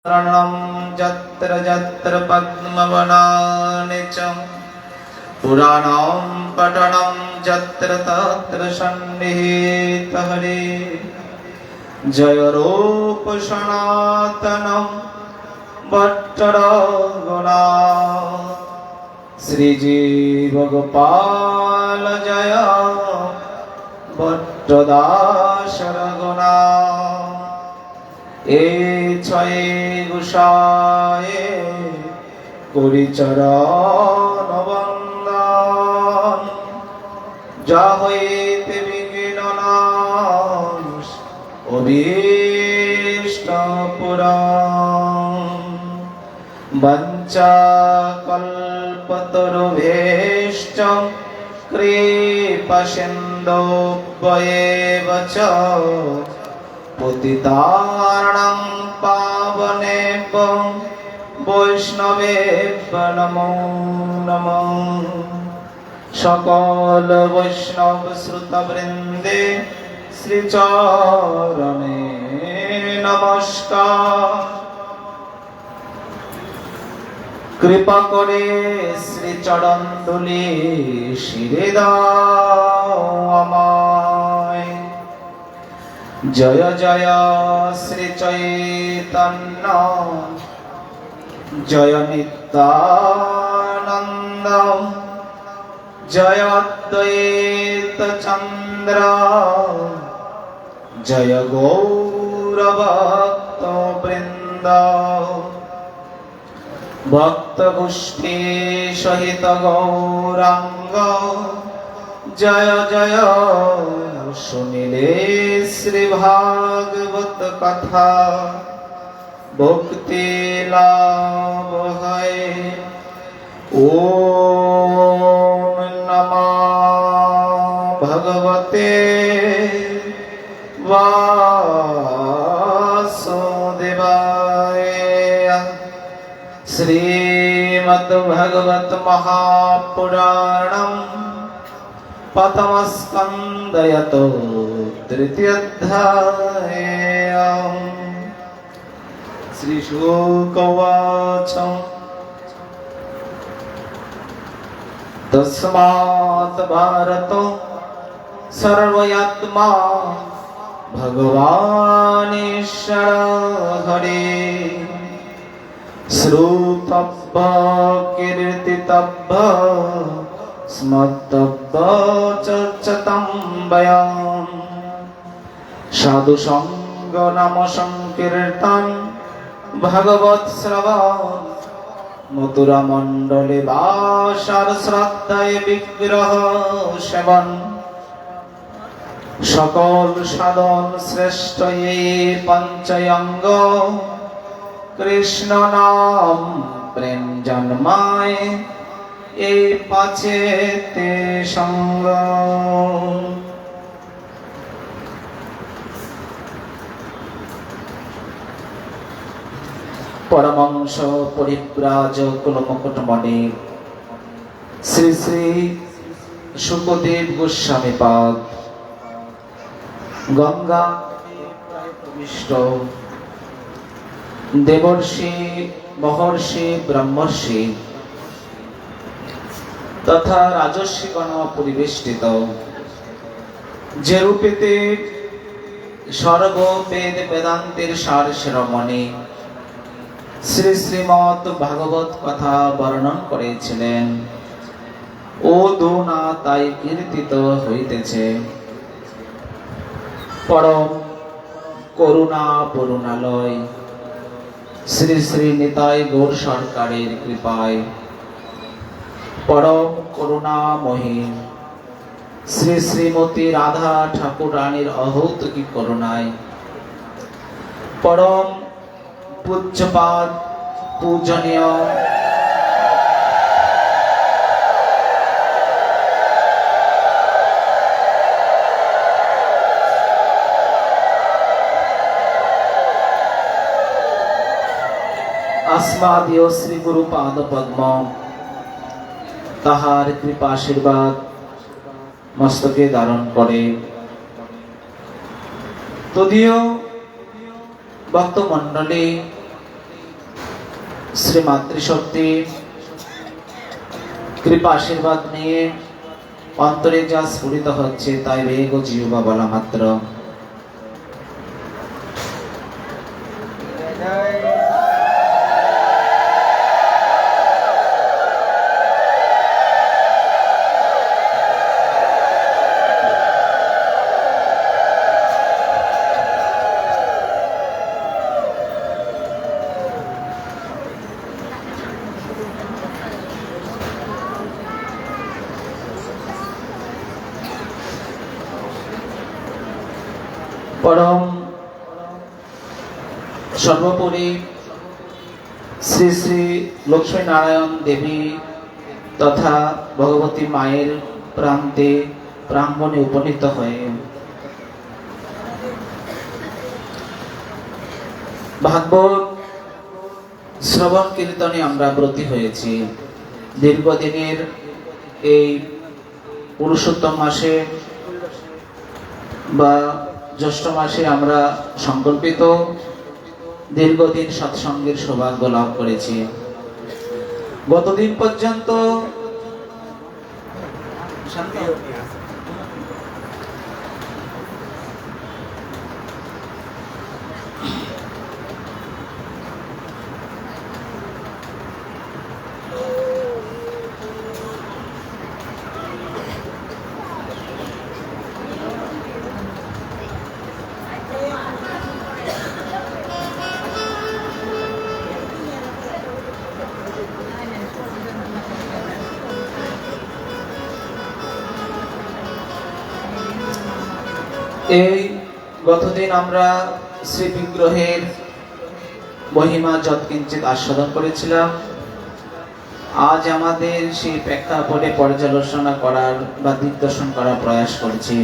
शरणं यत्र यत्र पद्मवनानि च पुराणं पठनं यत्र तत्र सन्निहितः हरिः। जय रूप सनातनं भट्टरघुनाथ श्रीजीव गोपाल जय भट्टदास रघुनाथ। ए छये गुसाए करि चरण बंदन जा हইতে বিঘ্ন নাশ অভীষ্ট পুরাণ। বঞ্চা কল্পতরুভ্যশ্চ কৃপা সিন্ধুভ্যেব চ পতিতানাং পাবনেভ্যো বৈষ্ণবেভ্যো নমো নমঃ। সকল বৈষ্ণব শ্রুতবৃন্দে শ্রীচরণে নমস্কার। কৃপা করে শ্রীচরণ ধুলি শিরে দাও আমায়। জয় জয় শ্রী চৈতন্য জয় নিত্যানন্দ জয় অদ্বৈত চন্দ্র জয় গৌরভক্ত বৃন্দ। ভক্ত গোষ্ঠী সহিত গৌরাঙ্গ জয় জয় শুনিলে শ্রী ভাগবত কথা ভক্তি লাভ হয়। ওম নমঃ ভগবতে বাসুদেবায়। শ্রীমদ্ ভাগবত মহাপুরাণম প্রথম স্কন্ধয়ত তৃতীয়োধ্যায়। শ্রী শুক উবাচ তস্মাৎ ভারত সর্বয়াত্মা ভগবানীশ্বর হরিঃ শ্রুতব্য কীর্তিতব্য স্মর্তব্য চর্চিতং বয়ং। সাধু সঙ্গ নাম সংকীর্তন ভাগবত শ্রবণ মথুরা মণ্ডলে বাসার শ্রদ্ধায় বিগ্রহ সেবন। সকল সাধন শ্রেষ্ঠ এই পঞ্চয়ঙ্গ কৃষ্ণ নাম প্রেম জন্মায় এই পাছেতে সঙ্গ। পরমংশ পরিব্রাজক কুলমুকুটমণি শ্রী শ্রী শুকদেব গোস্বামী পাদ গঙ্গা প্রবিষ্ট দেবর্ষি মহর্ষি ব্রহ্মর্ষি তথা রাজর্ষিগণ পরিবেষ্টিত যে রূপেতে সর্ব বেদ বেদান্তের সার শিরোমণি শ্রী শ্রীমৎ ভাগবত কথা বর্ণন করেছিলেন ও দোনা তাই কীর্তিত হইতেছে। পরম করুণা পূর্ণালয় শ্রী শ্রী নিতাই গৌর সরকারের কৃপায় পরম করুণাময়ী শ্রী শ্রীমতী রাধা ঠাকুর রানীর অহৌতুকী করুণায় পরম পূজ্যপাদ পূজনীয় अस्मादीय श्री गुरु पाद पद्म তাহার কৃপা আশীর্বাদ মস্তকে ধারণ করে। তদীয় ভক্তমণ্ডলী শ্রী মাতৃশক্তি কৃপা আশীর্বাদ নিয়ে অন্তরে যা স্ফুরিত হচ্ছে তাই বেগ ও জিহ্বা বলা মাত্র। পরম সর্বোপরি শ্রী শ্রী লক্ষ্মী নারায়ণ দেবী তথা ভগবতী মায়ের প্রাঙ্গণে উপনীত হয়ে ভাগবত শ্রবণ কীর্তনে আমরা ব্রতী হয়েছি। দীর্ঘদিনের এই পুরুষোত্তম মাসে বা জ্যৈষ্ঠ মাসে আমরা সংকল্পিত দীর্ঘদিন সৎসঙ্গের সৌভাগ্য লাভ করেছি। গতদিন পর্যন্ত এই গতদিন আমরা শ্রী বিগ্রহের মহিমা যৎকিঞ্চিৎ আস্বাদন করেছিলাম। আজ আমাদের সেই প্রেক্ষাপটে পর্যালোচনা করার বা দিগদর্শন করার প্রয়াস করছি।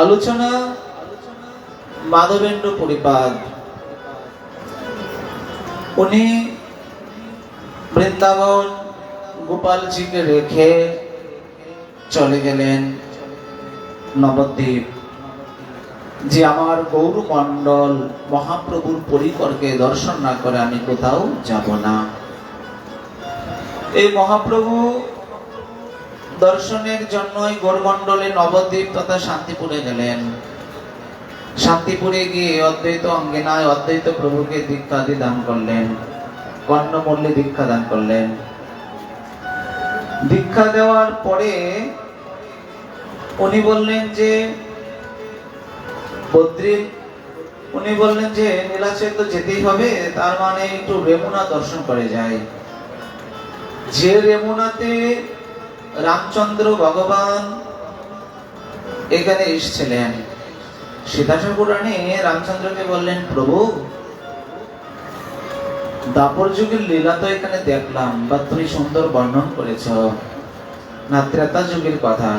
আলোচনা মাধবেন্দ্র পরিপাদ। উনি বৃন্দাবন গোপালজিকে রেখে চলে গেলেন নবদ্বীপ, যে আমার গৌরমণ্ডল মহাপ্রভুর পরিকরকে দর্শন না করে আমি কোথাও যাব না। এই মহাপ্রভু দর্শনের জন্যই গৌরমণ্ডলে নবদ্বীপ তথা শান্তিপুরে গেলেন। শান্তিপুরে গিয়ে অদ্বৈত অঙ্গিনায় অদ্বৈত প্রভুকে দীক্ষাদি দান করলেন, কর্ণমূল্যে দীক্ষা দান করলেন। দীক্ষা দেওয়ার পরে উনি বললেন যে নীলাচল তো যেতেই হবে, তার মানে একটু রেমুনা দর্শন করে যায়। যে রেমুনাতে রামচন্দ্র ভগবান এখানে এসেছিলেন, সীতাশা পুরাণে রামচন্দ্রকে বললেন, প্রভু দাপর যুগের লীলা তো এখানে দেখলাম বা তুমি সুন্দর বর্ণন করেছ, না ত্রেতা যুগের কথা,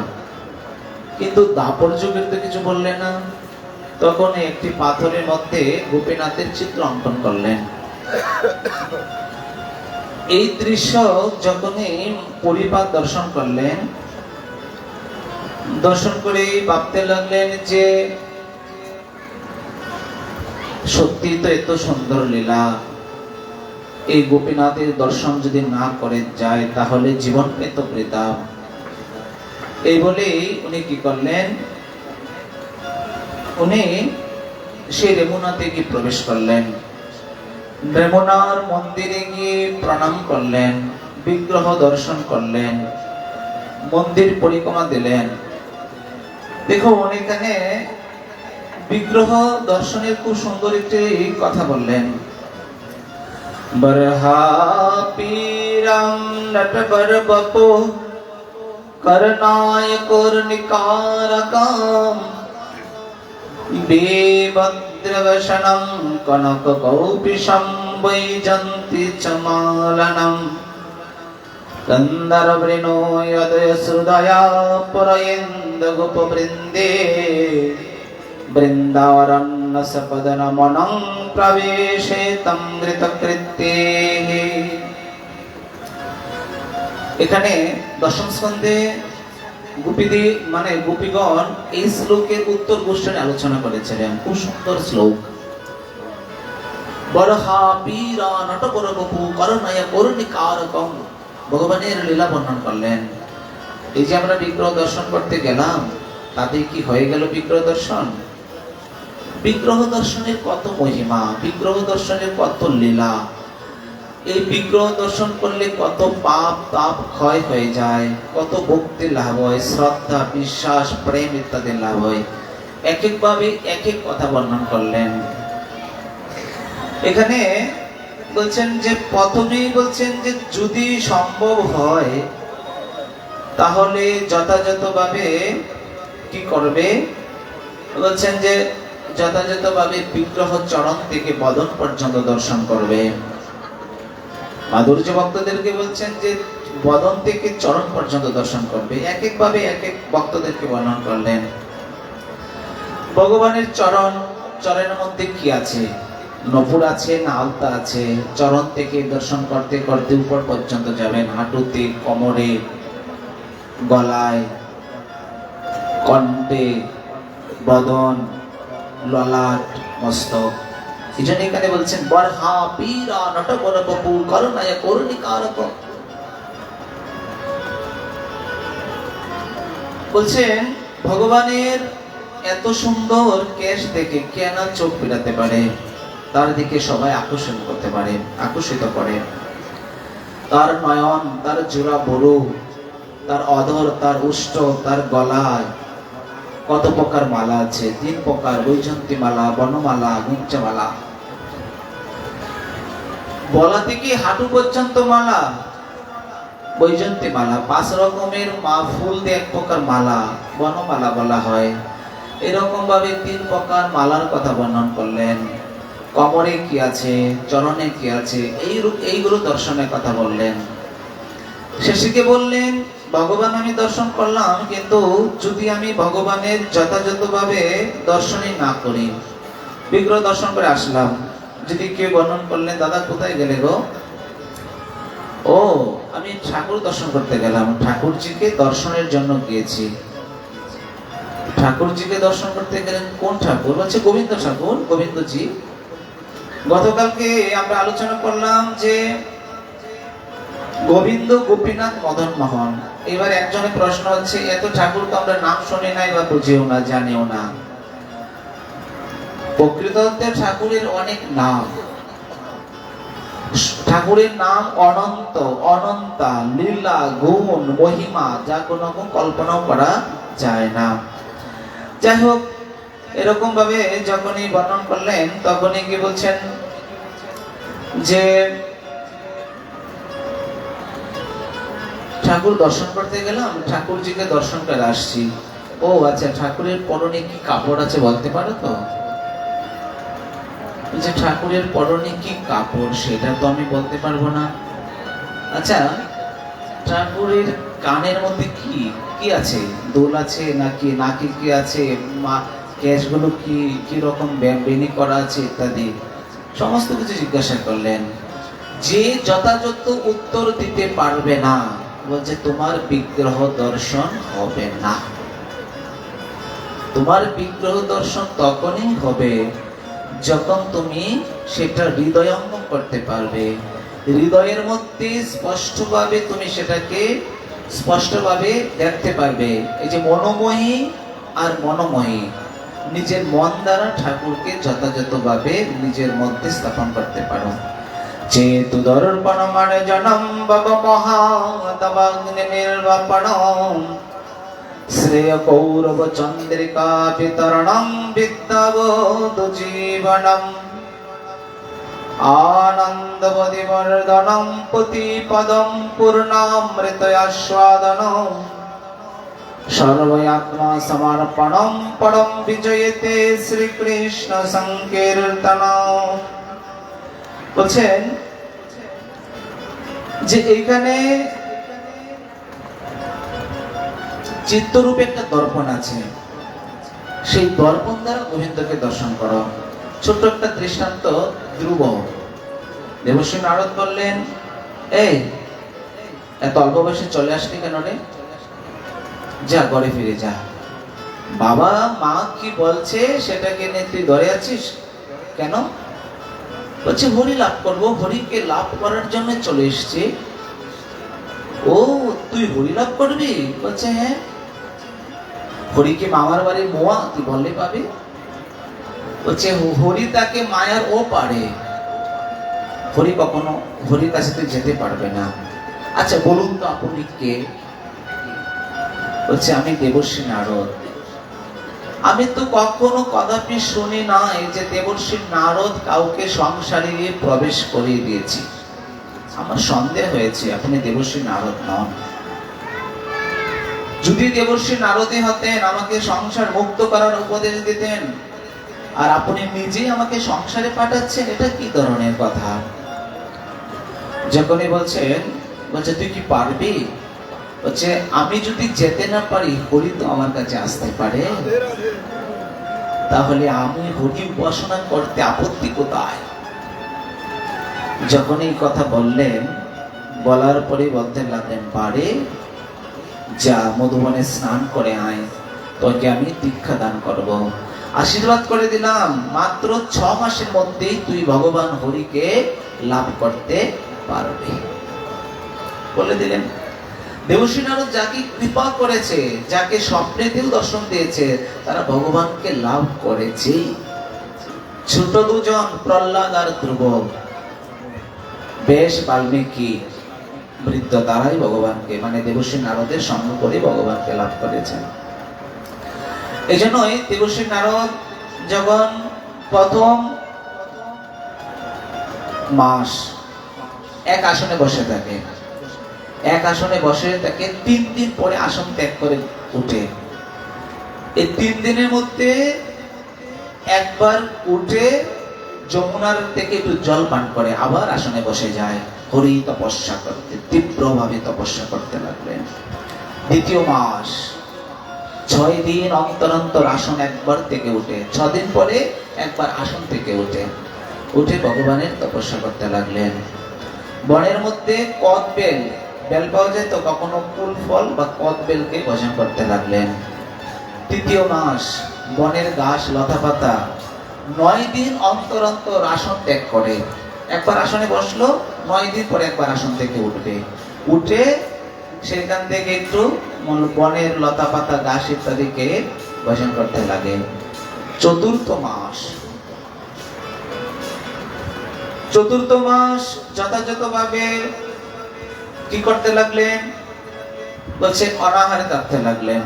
কিন্তু দাপর যুগের তো কিছু বললেন না। তখন একটি পাথরের মধ্যে গোপীনাথের চিত্র অঙ্কন করলেন। এই দৃশ্য যখনই পরিপাত দর্শন করলেন, দর্শন করে ভাবতে লাগলেন যে সত্যি তো এত সুন্দর লীলা, এই গোপীনাথের দর্শন যদি না করে যায় তাহলে জীবন পেত বৃথা। এই বলেই উনি কি করলেন, উনি সেই রেমুনাতে গিয়ে প্রবেশ করলেন। রেমুনার মন্দিরে গিয়ে প্রণাম করলেন, বিগ্রহ দর্শন করলেন, মন্দির পরিক্রমা দিলেন। দেখো এখানে বিগ্রহ দর্শনের খুব সুন্দর একটি কথা বললেন। বরহা পীরং নটবর বপো করনায় করনিকারকাম বেভদ্রবশনম কনক কৌপিশম বৈজন্তি চমালনম গন্ধর্বৃণো যদয় শ্রুদয়া পরয়েন্দ গোপবৃন্দে বৃন্দারণ্য সপদনমনং প্রবেশে তমৃতকৃত্যে। এখানে দশম স্কন্ধে গোপীদের মানে গোপীগণ এই শ্লোকের উত্তর গোষ্ঠী আলোচনা করেছিলেন। খুব সুন্দর শ্লোক। বরহা পীরা নটবর বপু করুণায় করুণিকারকম, ভগবানের লীলা বর্ণন করলেন। এই যে আমরা বিগ্রহ দর্শন করতে গেলাম, তাতে কি হয়ে গেল বিগ্রহ দর্শন? বিগ্রহ দর্শনের কত মহিমা, বিগ্রহ দর্শনের কত লীলা। এই বিগ্রহ দর্শন করলে কত পাপ তাপ ক্ষয় হয়ে যায়, কত ভক্তি লাভ হয়, শ্রদ্ধা বিশ্বাস প্রেম ইত্যাদি লাভ হয়। এক এক ভাবে এক এক কথা বর্ণন করলেন। এখানে বলছেন যে প্রথমেই বলছেন যে যদি সম্ভব হয় তাহলে যথাযথভাবে কি করবে, বলছেন যে যথাযথভাবে বিগ্রহ চরণ থেকে বদন পর্যন্ত দর্শন করবে। মাধুর্য ভক্তদেরকে বলছেন যে বদন থেকে চরণ পর্যন্ত দর্শন করবে। এক এক ভাবে এক এক ভক্তদেরকে বর্ণন করলেন। ভগবানের চরণ, চরণের মধ্যে কি আছে? নপুর আছে না আলতা আছে? চরণ থেকে দর্শন করতে করতে উপর পর্যন্ত যাবেন, হাঁটুতে, কোমরে, গলায়, কণ্ঠে, বদন, ললাট, মস্তক। এই জন্য এখানে বলছেন বরহা পীরা নটবর বপু করুণায় করুণিকারকম। বলছেন ভগবানের এত সুন্দর কেশ দেখে কেন চোখ ফিরাতে পারে, তার দিকে সবাই আকর্ষণ করতে পারে, আকর্ষিত করে। তার নয়ন, তার জোড়া বড়ু, তার অধর, তার উষ্ঠ, তার গলায় কত প্রকার মালা আছে, 3 প্রকার, বৈজন্তী মালা, বনমালা, গুঞ্জা মালা। গলা থেকে হাঁটু পর্যন্ত মালা, বৈজন্তী মালা। 5 রকমের ফুল দিয়ে 1 প্রকার মালা, বনমালা বলা হয়। এরকম ভাবে 3 প্রকার মালার কথা বর্ণন করলেন। কোমরে কি আছে, চরণে কি আছে, এইগুলো দর্শনের কথা বললেন। শেষে বললেন ভগবান আমি দর্শন করলাম, কিন্তু যদি আমি ভগবানের যথাযথভাবে দর্শনই না করি, বিগ্রহ দর্শন করে আসলাম, যদি কেউ বর্ণন করলেন দাদা কোথায় গেলে গো? ও আমি ঠাকুর দর্শন করতে গেলাম, ঠাকুরজিকে দর্শনের জন্য গিয়েছি। ঠাকুরজিকে দর্শন করতে গেলেন, কোন ঠাকুর? বলছে গোবিন্দ ঠাকুর, গোবিন্দজি। গতকালকে আমরা আলোচনা করলাম যে গোবিন্দ, গোপীনাথ, মদন মোহন। এবার একজনের প্রশ্ন হচ্ছে এত ঠাকুর তো আমরা নাম শুনি নাই বা বুঝিও না, জানিও না। প্রকৃত ঠাকুরের অনেক নাম, ঠাকুরের নাম অনন্ত, অনন্তা, লীলা, গুণ, মহিমা, যা কোনো কল্পনাও করা যায় না। যাই হোক, এরকম ভাবে যখনই বর্ণন করলেন তখনই কি বলছেন যে ঠাকুর দর্শন করতে গেলাম, ঠাকুরজিকে দর্শন করে আসছি। ও আচ্ছা, ঠাকুরের পরনে কি কাপড় আছে বলতে পারো তো? যে ঠাকুরের পরনে কি কাপড় সেটা তো আমি বলতে পারবো না। আচ্ছা, ঠাকুরের কানের মধ্যে কি কি আছে, দোল আছে নাকি, নাকি কি আছে, কেশগুলো কি কি রকম বেনি করা আছে ইত্যাদি সমস্ত কিছু জিজ্ঞাসা করলেন। যে যথাযথ উত্তর দিতে পারবে না, বলছে তোমার বিগ্রহ দর্শন হবে না। তোমার বিগ্রহ দর্শন তখনই হবে যখন তুমি সেটা হৃদয়ঙ্গম করতে পারবে, হৃদয়ের মধ্যে স্পষ্টভাবে তুমি সেটাকে স্পষ্টভাবে দেখতে পারবে। এই যে মনোময়ী আর মনোময়ী, নিজের মন দ্বারা ঠাকুরকে যথাযথভাবে নিজের মধ্যে স্থাপন করতে পারো। চেতু দর্পণ মানে জনম বাব মহাদবাগ্নি নির্বাপণম শ্রেয় কৌরব চন্দ্রিকা বিতরণম বিদ্যাবোধ জীবনম আনন্দবদিবর্ধনম পুতিপদম পূর্ণামৃত আস্বাদনম সর্বয়াত্মা সমর্পণম পরম বিজয়তে শ্রীকৃষ্ণ সংকীর্তন। বলছেন যে এইখানে চিত্তরূপে একটা দর্পণ আছে, সেই দর্পণ দ্বারা গোবিন্দকে দর্শন করো। ছোট্ট একটা দৃষ্টান্ত, ধ্রুব দেবশ্রী নারদ বললেন, এই এত অল্প বয়সে চলে আসলি কেন রে? যা ঘরে ফিরে যা, বাবা মা কি বলছে সেটাকে নিয়ে তুই ধরে আছিস কেন? বলছে হরি লাভ করবো, হরিকে লাভ করার জন্য চলে এসছে। ও তুই হরি লাভ করবি? বলছে হ্যাঁ। হরিকে মামার বাড়ি মোয়া তুই বললে পাবি? বলছে হরি তাকে মায়ার ও পারে, হরি কখনো হরির কাছে তুই যেতে পারবে না। আচ্ছা বলুন তো আপনি কে? বলছে আমি দেবর্ষী নারদ। আমি তো কখনো কদাপি শুনি নাই যে দেবর্ষী নারদ কাউকে সংসারে প্রবেশ করিয়ে দিয়েছি। আমার সন্দেহ হয়েছে আপনি দেবর্ষী নারদ নন। যদি দেবর্ষী নারদই হতেন আমাকে সংসার মুক্ত করার উপদেশ দিতেন, আর আপনি নিজেই আমাকে সংসারে পাঠাচ্ছেন, এটা কি ধরনের কথা? যখনই বলছেন, বলছে তুই কি পারবি? বলছে আমি যদি যেতে না পারি হরি তো আমার কাছে আসতে পারে, তাহলে আমি হরি উপাসনা করতে আপত্তি কোথায়? যখন এই কথা বললেন, বলার পরে বলতে লাগলেন পারে যা মধুবনে স্নান করে আয়, তোকে আমি দীক্ষা দান করব, আশীর্বাদ করে দিলাম, মাত্র 6 মাসের মধ্যেই তুই ভগবান হরিকে লাভ করতে পারবি বলে দিলেন। দেবর্ষী নারদ যাকে কৃপা করেছে, যাকে স্বপ্নেতেও দর্শন দিয়েছে, তারা ভগবানকে লাভ করেছে। ছোট দুজন প্রহ্লাদ আর ধ্রুব, বেশ বাল্মীকি, বৃদ্ধ, তারাই ভগবানকে মানে দেবর্ষী নারদের সঙ্গ করে ভগবানকে লাভ করেছেন। এই জন্যই দেবর্ষী নারদ যখন প্রথম মাস এক আসনে বসে থাকে, এক আসনে বসে তাকে 3 দিন পরে আসন ত্যাগ করে উঠে। এই 3 দিনের মধ্যে একবার উঠে যমুনার থেকে একটু জল পান করে আবার আসনে বসে যায়, হরি তপস্যা করতে, তীব্রভাবে তপস্যা করতে লাগলেন। দ্বিতীয় মাস 6 দিন অন্তর অন্তর আসন একবার থেকে উঠে, 6 দিন পরে একবার আসন থেকে উঠে ভগবানের তপস্যা করতে লাগলেন। বনের মধ্যে কদবেল, বেল পাওয়া যায় তো, কখনো ফুল ফল বা কদবেলকে ভোজন করতে লাগলেন। তৃতীয় মাস বনের ঘাস লতা পাতা 9 দিন অন্তর অন্তর আসন ত্যাগ করে, একবার আসনে বসলো, 9 দিন পরে একবার আসন থেকে উঠবে, উঠে সেখান থেকে একটু বনের লতা পাতা ঘাস ইত্যাদিকে ভোজন করতে লাগে। চতুর্থ মাস যথাযথভাবে কি করতে লাগলেন? বলছে অনাহারে থাকতে লাগলেন।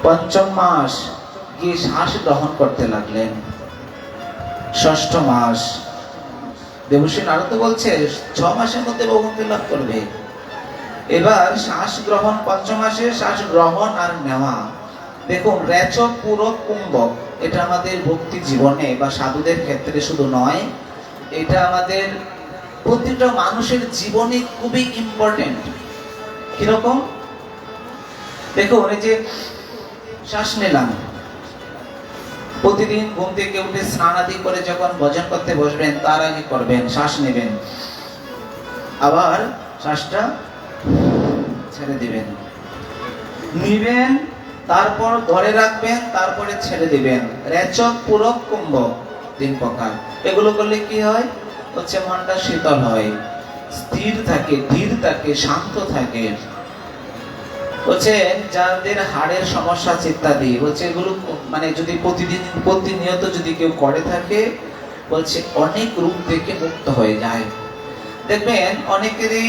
পঞ্চম মাস গিয়ে শ্বাস গ্রহণ করতে লাগলেন। ষষ্ঠ মাস দেবর্ষী নারদ বলছে 6 মাসের মধ্যে ভগবানকে লাভ করবে। এবার শ্বাস গ্রহণ, পঞ্চম মাসে শ্বাস গ্রহণ আর নেওয়া। দেখুন রেচক পুরক কুম্ভক, এটা আমাদের ভক্তি জীবনে বা সাধুদের ক্ষেত্রে শুধু নয়, এটা আমাদের প্রতিটা মানুষের জীবনে খুবই ইম্পর্টেন্ট। কিরকম? দেখুন এই যে শ্বাস নিলাম, প্রতিদিন ঘুম থেকে উঠে স্নান আদি করে যখন ভজন করতে বসবেন তার আগে করবেন, শ্বাস নেবেন, আবার শ্বাসটা ছেড়ে দিবেন, নিবেন, তারপর ধরে রাখবেন, তারপরে ছেড়ে দিবেন। রেচক পুরক কুম্ভক 3 প্রকার। এগুলো করলে কি হয়? হচ্ছে মনটা শীতল হয়, স্থির থাকে, ধীর থাকে, শান্ত থাকে। হচ্ছে যাদের হাড়ের সমস্যা ইত্যাদি, বলছে এগুলো মানে যদি প্রতিনিয়ত যদি কেউ করে থাকে, বলছে অনেক রোগ থেকে মুক্ত হয়ে যায়। দেখবেন অনেকেরই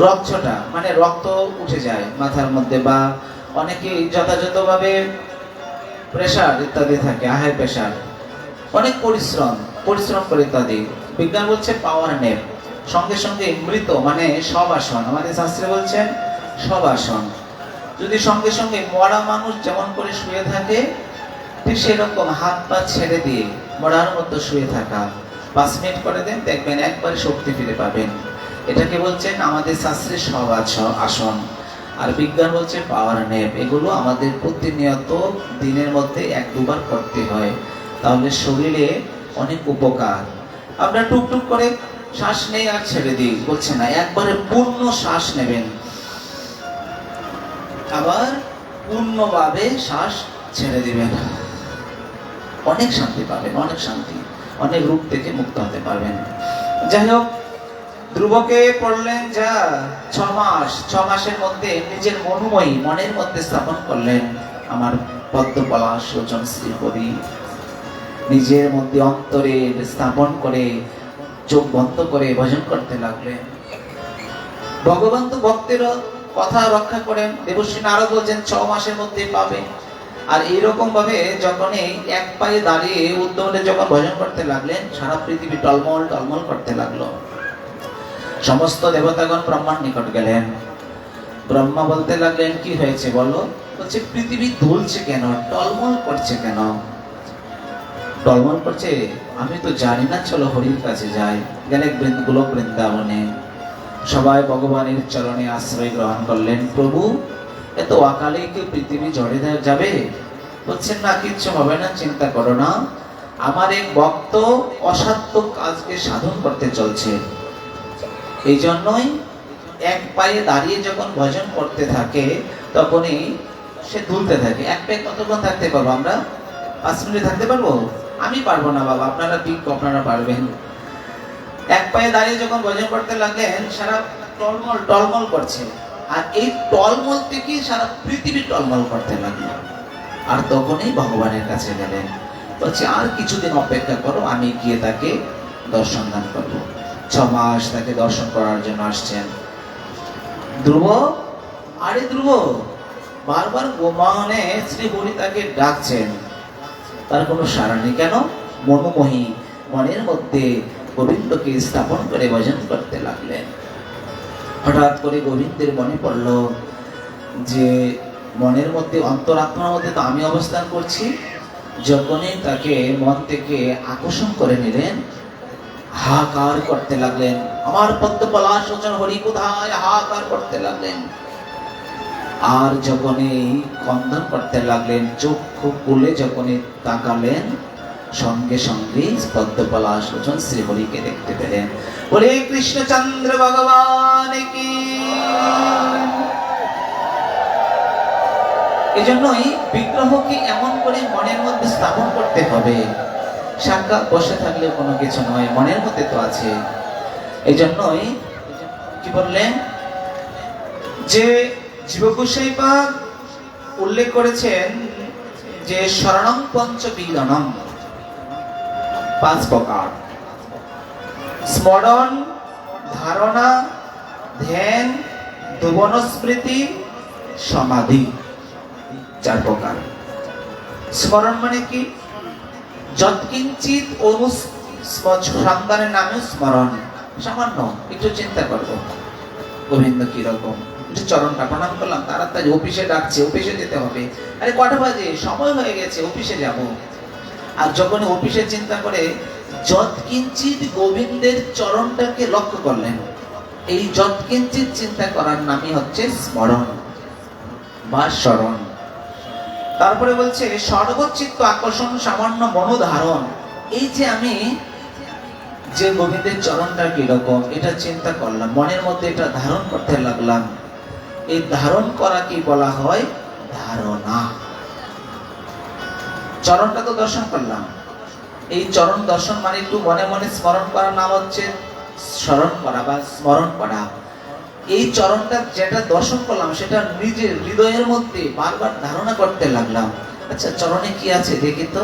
রক্তটা মানে রক্ত উঠে যায় মাথার মধ্যে, বা অনেকেই যথাযথভাবে প্রেসার ইত্যাদি থাকে, হাই প্রেসার, অনেক পরিশ্রম করে ইত্যাদি। বিজ্ঞান বলছে পাওয়ার নেপ, সঙ্গে সঙ্গে মৃত মানে সব আসন, আমাদের শাস্ত্রে বলছেন সব আসন। যদি সঙ্গে সঙ্গে মরা মানুষ যেমন করে শুয়ে থাকে, ঠিক সেরকম হাত পা ছেড়ে দিয়ে মরার মতো শুয়ে থাকা, 5 মিনিট করে দেন, দেখবেন একবারে শক্তি ফিরে পাবেন। এটাকে বলছেন আমাদের শাস্ত্রে সব আসন। আর বিজ্ঞান বলছে পাওয়ার নেপ। এগুলো আমাদের প্রতিনিয়ত দিনের মধ্যে 1-2 বার করতে হয়, তাহলে শরীরে অনেক উপকার। আমরা টুকটুক করে শ্বাস নেই আর ছেড়ে দিই, বলছে না, একবারে পূর্ণ শ্বাস নেবেন, আবার পূর্ণভাবে শ্বাস ছেড়ে দিবেন, অনেক শান্তি পাবেন, অনেক শান্তি। অনেক রূপ থেকে মুক্ত হতে পারবেন। যাই হোক, ধ্রুবকে পড়লেন যা 6 মাসের মধ্যে নিজের মনোময়ী মনের মধ্যে স্থাপন করলেন আমার পদ্মপলাশ লোচন শ্রীহরি। নিজের মধ্যে অন্তরে স্থাপন করে চোখ বন্ধ করে ভজন করতে লাগলেন। ভগবান তো ভক্তের কথা রক্ষা করেন। দেবশ্রী নারদ বলছেন 6 মাসের মধ্যে পাবে। আর এইরকম ভাবে যখন এই এক পায়ে দাঁড়িয়ে উদ্যমে যখন ভজন করতে লাগলেন, সারা পৃথিবী টলমল টলমল করতে লাগলো। সমস্ত দেবতাগণ ব্রহ্মার নিকট গেলেন। ব্রহ্মা বলতে লাগলেন, কি হয়েছে বলো? বলছে, পৃথিবী দুলছে কেন, টলমল করছে কেন? টলমল করছে আমি তো জানি না, চলো হরির কাছে যাই। গেলে গোলক বৃন্দাবনে সবাই ভগবানের চরণে আশ্রয় গ্রহণ করলেন। প্রভু, এত অকালে কি পৃথিবী ঝড়ে যাবে? বলছেন, না, কিচ্ছু হবে না, চিন্তা করো না। আমার এক ভক্ত অসাধ্য কাজকে সাধন করতে চলছে, এই জন্যই এক পায়ে দাঁড়িয়ে যখন ভজন করতে থাকে তখনই সে দুলতে থাকে। এক পায়ে কতক্ষণ থাকতে পারবো আমরা? 5 মিনিট থাকতে পারবো? আমি পারবো না বাবা, আপনারা বিজ্ঞ, আপনারা পারবেন। এক পায়ে দাঁড়িয়ে যখন ভজন করতে লাগলেন, সারা টলমল টলমল করছে। আর এই টলমল থেকে সারা পৃথিবী টলমল করতে লাগলো। আর তখনই ভগবানের কাছে গেলেন, বলছে, আর কিছুদিন অপেক্ষা করো, আমি গিয়ে তাকে দর্শন দান করবো। 6 মাস তাকে দর্শন করার জন্য আসছেন। ধ্রুব, আরে ধ্রুব, বারবার গোমানে শ্রী হরি তাকে ডাকছেন, তার কোনো সাড়া নেই। কেন? মনোমোহী মনের মধ্যে গোবিন্দকে স্থাপন করে ভজন করতে লাগলেন। হঠাৎ করে গোবিন্দের মনে পড়ল যে মনের মধ্যে, অন্তরাত্মার মধ্যে তো আমি অবস্থান করছি। যখনই তাকে মন থেকে আকর্ষণ করে নিলেন, হাহাকার করতে লাগলেন, আমার পদ্মপলাশ লোচন হরি কোথায়? হাহাকার করতে লাগলেন। আর যখনই কন্দন করতে লাগলেন, চক্ষু খুলে যখনই তাকালেন, সঙ্গে সঙ্গে পদ্মপলাশ লোচন শ্রীহরিকে দেখতে পেলেন। বলে কৃষ্ণচন্দ্র ভগবান কি। এজন্যই বিগ্রহকে এমন করে মনের মধ্যে স্থাপন করতে হবে। সাক্ষাৎ বসে থাকলে কোনো কিছু নয়, মনের মধ্যে তো আছে। এই জন্যই কি বললেন যে জীবগোসাইপাদ উল্লেখ করেছেন যে শরণং পঞ্চবিদনম, 5 প্রকার: স্মরণ, ধারণা, ধ্যান, দুবনস্মৃতি, সমাধি, 4 প্রকার। স্মরণ মানে কি? যৎকিঞ্চিত সন্তানের নামে স্মরণ। সামান্য একটু চিন্তা করবো গোবিন্দ কিরকম, একটু চরণটা প্রণাম করলাম, তাড়াতাড়ি অফিসে ডাকছে, অফিসে যেতে হবে, আরে কটা বাজে, সময় হয়ে গেছে, অফিসে যাব। আর যখন অফিসে চিন্তা করে যৎকিঞ্চিত গোবিন্দের চরণটাকে লক্ষ্য করলেন, এই যৎকিঞ্চিত চিন্তা করার নামই হচ্ছে স্মরণ বা স্মরণ। তারপরে বলছে সর্বচিত্ত আকর্ষণ সামান্য মনোধারণ। এই যে আমি যে গোবিন্দের চরণটা কিরকম এটা চিন্তা করলাম, মনের মধ্যে এটা ধারণ করতে লাগলাম, এই ধারণ করা কি বলা হয়? ধারণা। চরণটা তো দর্শন করলাম, এই চরণ দর্শন মানে একটু মনে মনে স্মরণ করার নাম হচ্ছে স্মরণ করা বা স্মরণ করা। এই চরণটা যেটা দর্শন করলাম সেটা নিজের হৃদয়ের মধ্যে বারবার ধারণা করতে লাগলাম। আচ্ছা, চরণে কি আছে দেখি তো,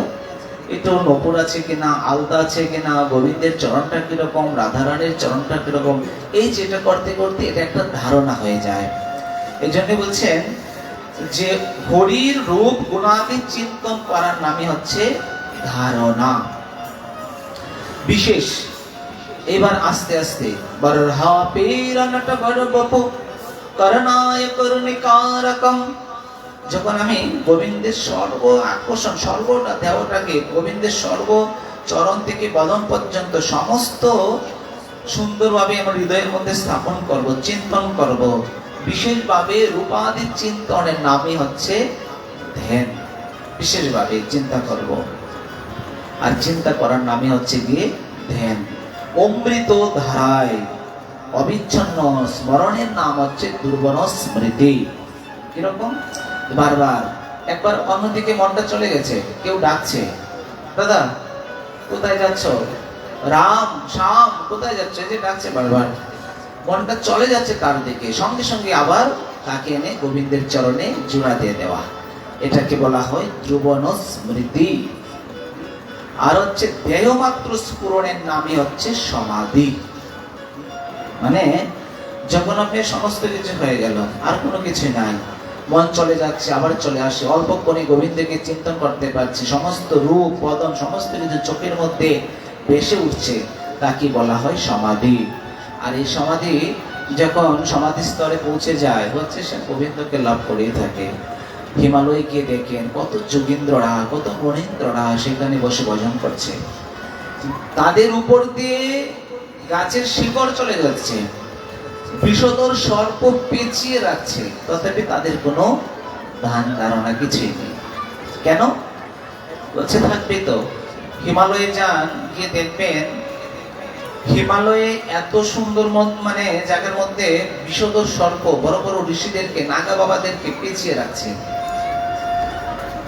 একটু নপুর আছে কিনা, আলতা আছে কিনা, গোবিন্দের চরণটা কিরকম, রাধারানীর চরণটা কিরকম, এই যেটা করতে করতে এটা একটা ধারণা হয়ে যায়। এই জন্য বলছেন যে হরির রূপ গুণাদি চিন্তন করার নামই হচ্ছে ধারণা। বিশেষ এবার আস্তে আস্তে বরহা পীরনট বরবপু করুণায় করুণিকারকম। যখন আমি গোবিন্দের সর্ব আকর্ষণ, সর্বটা দেহটাকে গোবিন্দের সর্ব চরণ থেকে বদন পর্যন্ত সমস্ত সুন্দরভাবে আমার হৃদয়ের মধ্যে স্থাপন করব, চিন্তন করব, বিশেষভাবে রূপাদি চিন্তনের নামই হচ্ছে ধ্যান। বিশেষভাবে চিন্তা করব, আর চিন্তা করার নামই হচ্ছে গিয়ে ধ্যান। অমৃত ধারায় অবিচ্ছন্ন স্মরণের নাম হচ্ছে দুর্বন স্মৃতি। কিরকম? বারবার একবার অন্যদিকে মনটা চলে গেছে, কেউ ডাকছে, দাদা কোথায় যাচ্ছ? রাম, শ্যাম, কোথায় যাচ্ছ? এই যে ডাকছে বারবার। মনটা চলে যাচ্ছে তার দিকে, সঙ্গে সঙ্গে আবার তাকে এনে গোবিন্দের চরণে জোড়া দিয়ে দেওয়া। এটাকে বলা হয় ধ্রুবন স্মৃতি। আর হচ্ছে দেহমাত্র স্ফুরণের নামই হচ্ছে সমাধি। মানে যখন আপনি সমস্ত কিছু হয়ে গেল, আর কোনো কিছু নাই, মন চলে যাচ্ছে আবার চলে আসে, অল্প করে গোবিন্দকে চিন্তন করতে পারছি, সমস্ত রূপ বদন সমস্ত কিছু চোখের মধ্যে ভেসে উঠছে, তাকে বলা হয় সমাধি। আর এই সমাধি যখন সমাধি স্তরে পৌঁছে যায়, হচ্ছে সে গোবিন্দকে লাভ করেই থাকে। হিমালয়ে গিয়ে দেখেন কত যোগীন্দ্ররা, কত মনীন্দ্ররা সেখানে বসে ভজন করছে। তাদের উপর দিয়ে গাছের শিকড় চলে যাচ্ছে, বিষধর সর্প পেঁচিয়ে রাখছে, তথাপি তাদের কোনো ধান ধারণা কিছুই নেই। কেন? বলছে থাকবে তো। হিমালয়ে যান, গিয়ে দেখবেন হিমালয়ে এত সুন্দর মানে জায়গার মধ্যে বিষধর সর্প বড় বড় ঋষিদেরকে, নাগা বাবাদেরকে পেঁচিয়ে রাখছে।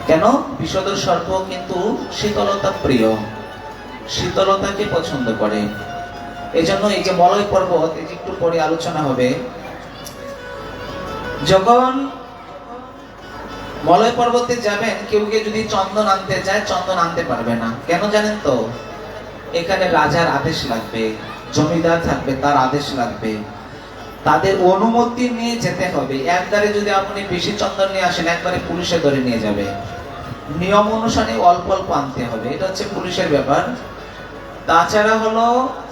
কেন? বিষধর সর্প কিন্তু শীতলতা প্রিয়, শীতলতাকে পছন্দ করে। এই জন্য এই যে মলয় পর্বত, এই যে একটু পরে আলোচনা হবে, যখন মলয় পর্বতে যাবেন, কেউ যদি চন্দন আনতে যায়, চন্দন আনতে পারবে না। কেন জানেন তো? এখানে রাজার আদেশ লাগবে, জমিদার থাকবে, তার আদেশ লাগবে, তাদের অনুমতি নিয়ে যেতে হবে। একবারে যদি আপনি বেশি চন্দন নিয়ে আসেন, একবারে পুলিশে ধরে নিয়ে যাবে। নিয়ম অনুসারে অল্প অল্প আনতে হবে, এটা হচ্ছে পুলিশের ব্যাপার। তাছাড়া হলো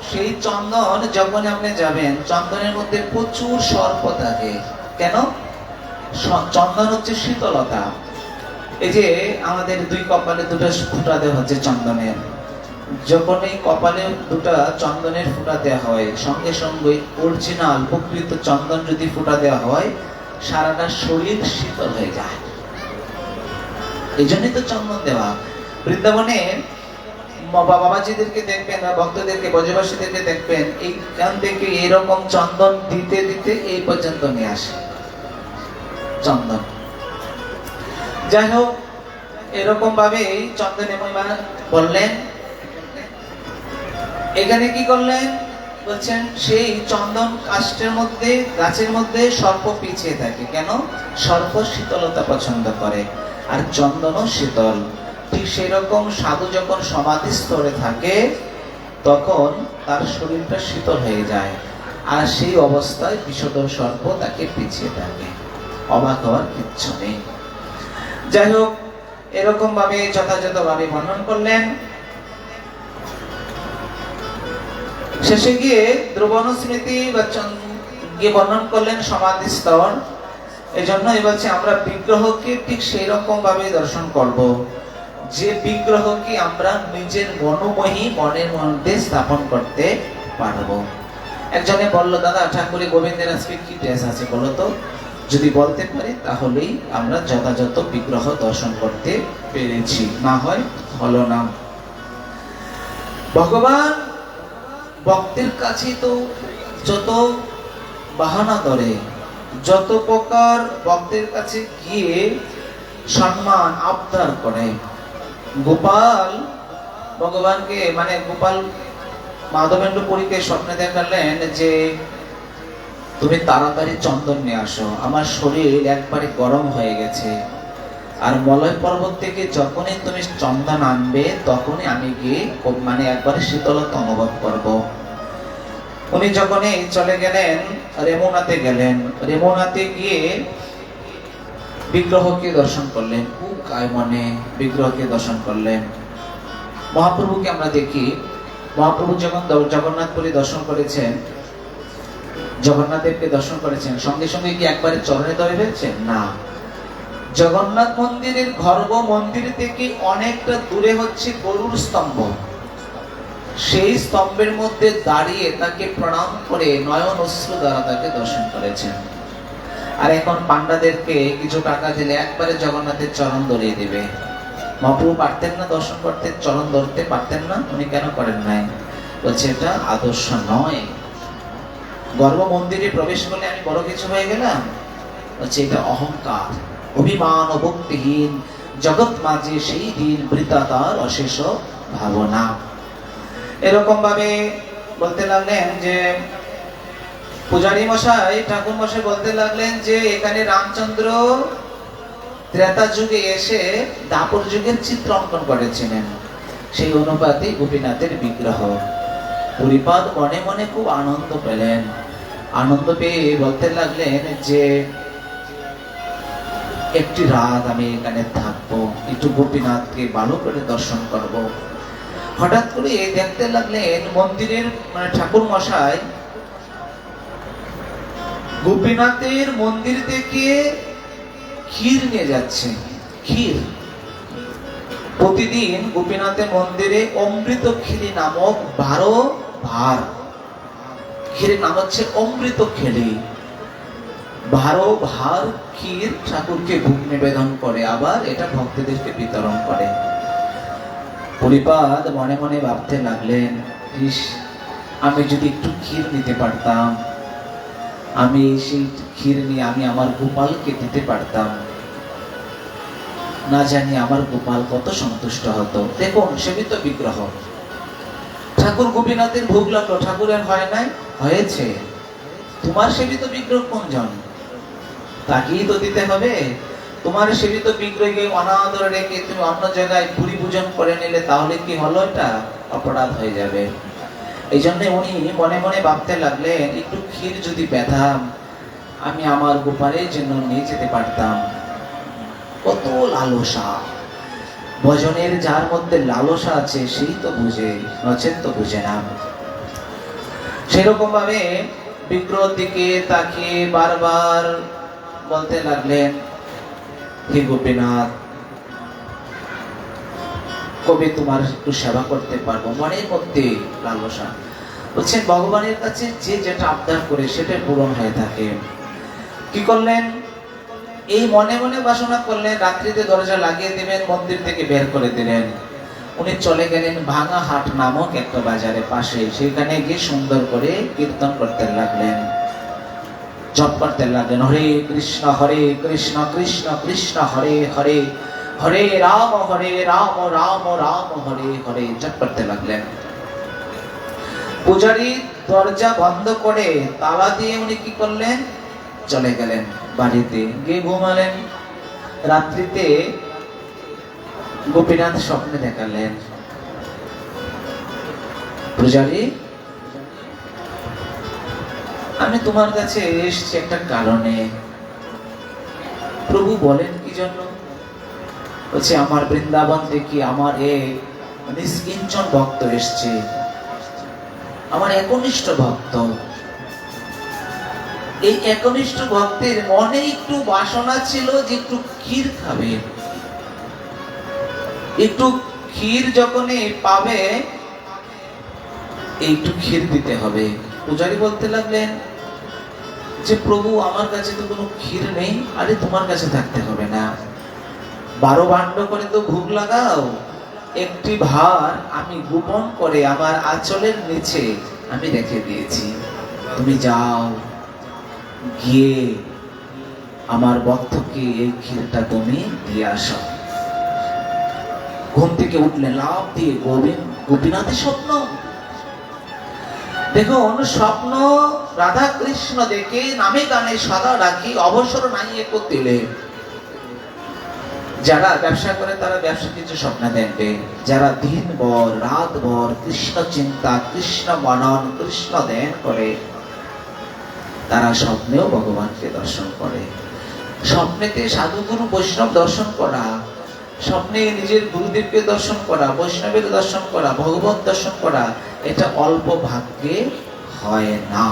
সেই চন্দন যখন আপনি যাবেন, চন্দনের মধ্যে প্রচুর সর্প থাকে। কেন? চন্দন হচ্ছে শীতলতা। এই যে আমাদের দুই কপালে দুটো ফুটা দেওয়া হচ্ছে চন্দনের, যখন এই কপালে দুটা চন্দনের ফুটা দেওয়া হয়, সঙ্গে সঙ্গে অরিজিনাল প্রকৃত চন্দন যদি ফুটা দেওয়া হয়, সারাটা শরীর শীতল হয়ে যায়। এই জন্যই তো চন্দন দেওয়া। বৃন্দাবনে বাবাজিদেরকে দেখবেন, ভক্তদেরকে, ব্রজবাসীদেরকে দেখবেন, এইখান থেকে এরকম চন্দন দিতে দিতে এই পর্যন্ত নিয়ে আসে চন্দন। যাই হোক, এরকম ভাবে চন্দনে মহিমা বললেন। এখানে কি করলেন? বলছেন সেই চন্দন কাষ্ঠের মধ্যে, গাছের মধ্যে সর্প পিছিয়ে থাকে। কেন? সর্প শীতলতা পছন্দ করে, আর চন্দনও শীতল। ঠিক সেই রকম সাধু যখন সমাধি স্তরে থাকে, তখন তার শরীরটা শীতল হয়ে যায়, আর সেই অবস্থায় বিষধর সর্প তাকে পিছিয়ে থাকে। অবাক হওয়ার কিচ্ছু নেই। যাই হোক, এরকম ভাবে যথাযথভাবে বর্ণন করলেন। শেষে গিয়ে ধ্রুবন স্মৃতি গিয়ে বর্ণন করলেন সমাধি স্তর। এই জন্যই বলছে আমরা বিগ্রহকে ঠিক সেই রকম ভাবে দর্শন করব, যে বিগ্রহকে আমরা নিজের মনোময়ী মনের মধ্যে স্থাপন করতে পারবো। একজনে বলল, দাদা ঠাকুরে গোবিন্দের আজকে কি ড্রেস আছে বলো তো? যদি বলতে পারি তাহলেই আমরা যথাযথ বিগ্রহ দর্শন করতে পেরেছি, না হয় হলো না। ভগবান ভক্তের কাছে তো যত বাহানা ধরে, যত প্রকার ভক্তের কাছে গিয়ে সম্মান আবদার করে। গোপাল ভগবানকে, মানে গোপাল মাধবেন্দ্র পুরীকে স্বপ্নে দেখালেন যে তুমি তাড়াতাড়ি চন্দন নিয়ে আসো, আমার শরীর একবারে গরম হয়ে গেছে, আর মলয় পর্বত থেকে যখনই তুমি চন্দন আনবে, তখনই আমি গিয়ে মানে একবারে শীতলতা অনুভব করব। উনি যখনই চলে গেলেন, রেমুনাতে গেলেন, রেমুনাতে গিয়ে বিগ্রহকে দর্শন করলেন, খুব গায়ে মনে বিগ্রহকে দর্শন করলেন। মহাপ্রভুকে আমরা দেখি, মহাপ্রভু যখন জগন্নাথপুরী দর্শন করেছেন, জগন্নাথদেবকে দর্শন করেছেন, সঙ্গে সঙ্গে কি একবারে চরণে ধরে ফেলছেন? না। জগন্নাথ মন্দিরের গর্ভ মন্দির থেকে অনেকটা দূরে হচ্ছে গরুর স্তম্ভ, সেই স্তম্ভের মধ্যে দাঁড়িয়ে তাকে প্রণাম করে নয়ন অশ্রু দ্বারা তাকে দর্শন করেছেন। আর এখন পান্ডাদেরকে কিছু টাকা দিলে একবারে জগন্নাথের চরণ ধরিয়ে দিবে। মহাপ্রভু পারতেন না দর্শন করতে, চরণ ধরতে পারতেন না? উনি কেন করেন নাই? বলছে এটা আদর্শ নয়। গর্ভ মন্দিরে প্রবেশ করলে আমি বড় কিছু হয়ে গেলাম, বলছে এটা অহংকার, অভিমান ও ভক্তিহীন জগৎ মাঝে সেই দিন বৃথা তার অশেষ ভাবনা। এরকম ভাবে বলতে লাগলেন যে পূজারী মশাই, ঠাকুর মশাই বলতে লাগলেন যে এখানে রামচন্দ্র ত্রেতা যুগে এসে দাপর যুগের চিত্র অঙ্কন করেছিলেন, সেই অনুপাতে গোপীনাথের বিগ্রহ। পুরীপাদ মনে মনে খুব আনন্দ পেলেন। আনন্দ পেয়ে বলতে লাগলেন যে একটি রাত আমি এখানে থাকবো, একটু গোপীনাথকে ভালো করে দর্শন করব। হঠাৎ করে দেখতে লাগলেন মন্দিরের ঠাকুর মশাই গোপীনাথের মন্দির থেকে ক্ষীর নিয়ে যাচ্ছে। ক্ষীর প্রতিদিন গোপীনাথের মন্দিরে অমৃত ক্ষীরি নামক 12 ভার, ক্ষীরের নাম হচ্ছে অমৃত ক্ষীরি। 12 ভার ক্ষীর ঠাকুরকে ভোগ নিবেদন করে, আবার এটা ভক্তদেরকে বিতরণ করে। পুরীপাদ মনে মনে ভাবতে লাগলেন, ইস, আমি যদি একটু ক্ষীর নিতে পারতাম, আমি সেই ক্ষীর নিয়ে আমি আমার গোপালকে দিতে পারতাম, না জানি আমার গোপাল কত সন্তুষ্ট হতো। দেখুন সেবিত বিগ্রহ, ঠাকুর গোপীনাথের ভোগ লাগলো, ঠাকুরের হয় নাই, হয়েছে। তোমার সেবিত বিগ্রহ কোনজন, তাকেই তো দিতে হবে। তোমার সেবিত বিগ্রহকে অনাদর রেখে তুমি অন্য জায়গায় পুরী পূজন করে নিলে তাহলে কি হলো, এটা অপরাধ হয়ে যাবে। এই জন্য উনি মনে মনে ভাবতে লাগলেন, একটু ক্ষীর যদি পেতাম আমি আমার গোপালের জন্য নিয়ে যেতে পারতাম। কত লালসা, ভজনের যার মধ্যে লালসা আছে সেই তো বুঝে, নচেত তো বুঝে না। সেরকম ভাবে বিগ্রহ দিকে তাকিয়ে বারবার বলতে লাগলেন, হে গোপীনাথ, কবে তোমার একটু সেবা করতে পারবো। মনের মধ্যে লালসা। বলছেন ভগবানের কাছে যে যেটা আবদার করে সেটা পূরণ হয়ে থাকে। কি করলেন, এই মনে মনে বাসনা করলেন, রাত্রিতে দরজা লাগিয়ে দিবেন, মন্দির থেকে বের করে দিলেন। উনি চলে গেলেন ভাঙা হাট নামক একটা বাজারের পাশে, সেখানে গিয়ে সুন্দর করে কীর্তন করতে লাগলেন, জপ করতে লাগলেন, হরে কৃষ্ণ কৃষ্ণ কৃষ্ণ হরে হরে, হরে রাম রাম রাম হরে হরে, জপ করতে লাগলেন। পূজারী দরজা বন্ধ করে তালা দিয়ে উনি কি করলেন, চলে গেলেন বাড়িতে, গিয়ে ঘুমালেন। রাত্রিতে গোপীনাথ স্বপ্নে দেখালেন, পূজারী, আমি তোমার কাছে এসেছি একটা কারণে। প্রভু বলেন কি জন্য? বলছে আমার বৃন্দাবন থেকে আমার এক নিষ্কিঞ্চন ভক্ত এসছে, আমার একনিষ্ঠ ভক্ত। এই একনিষ্ঠ ভক্তের মনে একটু বাসনা ছিল যে একটু ক্ষীর খাবে, একটু ক্ষীর যখনই পাবে একটু ক্ষীর দিতে হবে। পূজারী বলতে লাগলেন যে প্রভু আমার কাছে তো কোনো ক্ষীর নেই। আরে তোমার কাছে থাকতে হবে না, 12 ভাণ্ড করে তো ভোগ লাগাও, একটি ভার আমি গোপন করে আমার আঁচলের নিচে আমি রেখে দিয়েছি, তুমি যাও, গিয়ে আমার ভক্তকে এই ক্ষীরটা তুমি দিয়ে আসো। ঘুম থেকে উঠলে লাভ দিয়ে গোপীনাথের স্বপ্ন। দেখুন স্বপ্ন রাধা কৃষ্ণ দেখে নামে গানে সদা রাখি, অবসর নাই এক দিলে। যারা ব্যবসা করে তারা ব্যবসা কিছু স্বপ্ন দেখবে, যারা দিন ভর রাত ভর কৃষ্ণ চিন্তা, কৃষ্ণ মনন, কৃষ্ণ ধ্যান করে তারা স্বপ্নেও ভগবানকে দর্শন করে। স্বপ্নেতে সাধুগুরু বৈষ্ণব দর্শন করা, স্বপ্নে নিজের গুরুদেবকে দর্শন করা, বৈষ্ণবের দর্শন করা, ভগবত দর্শন করা, এটা অল্প ভাগ্যে হয় না,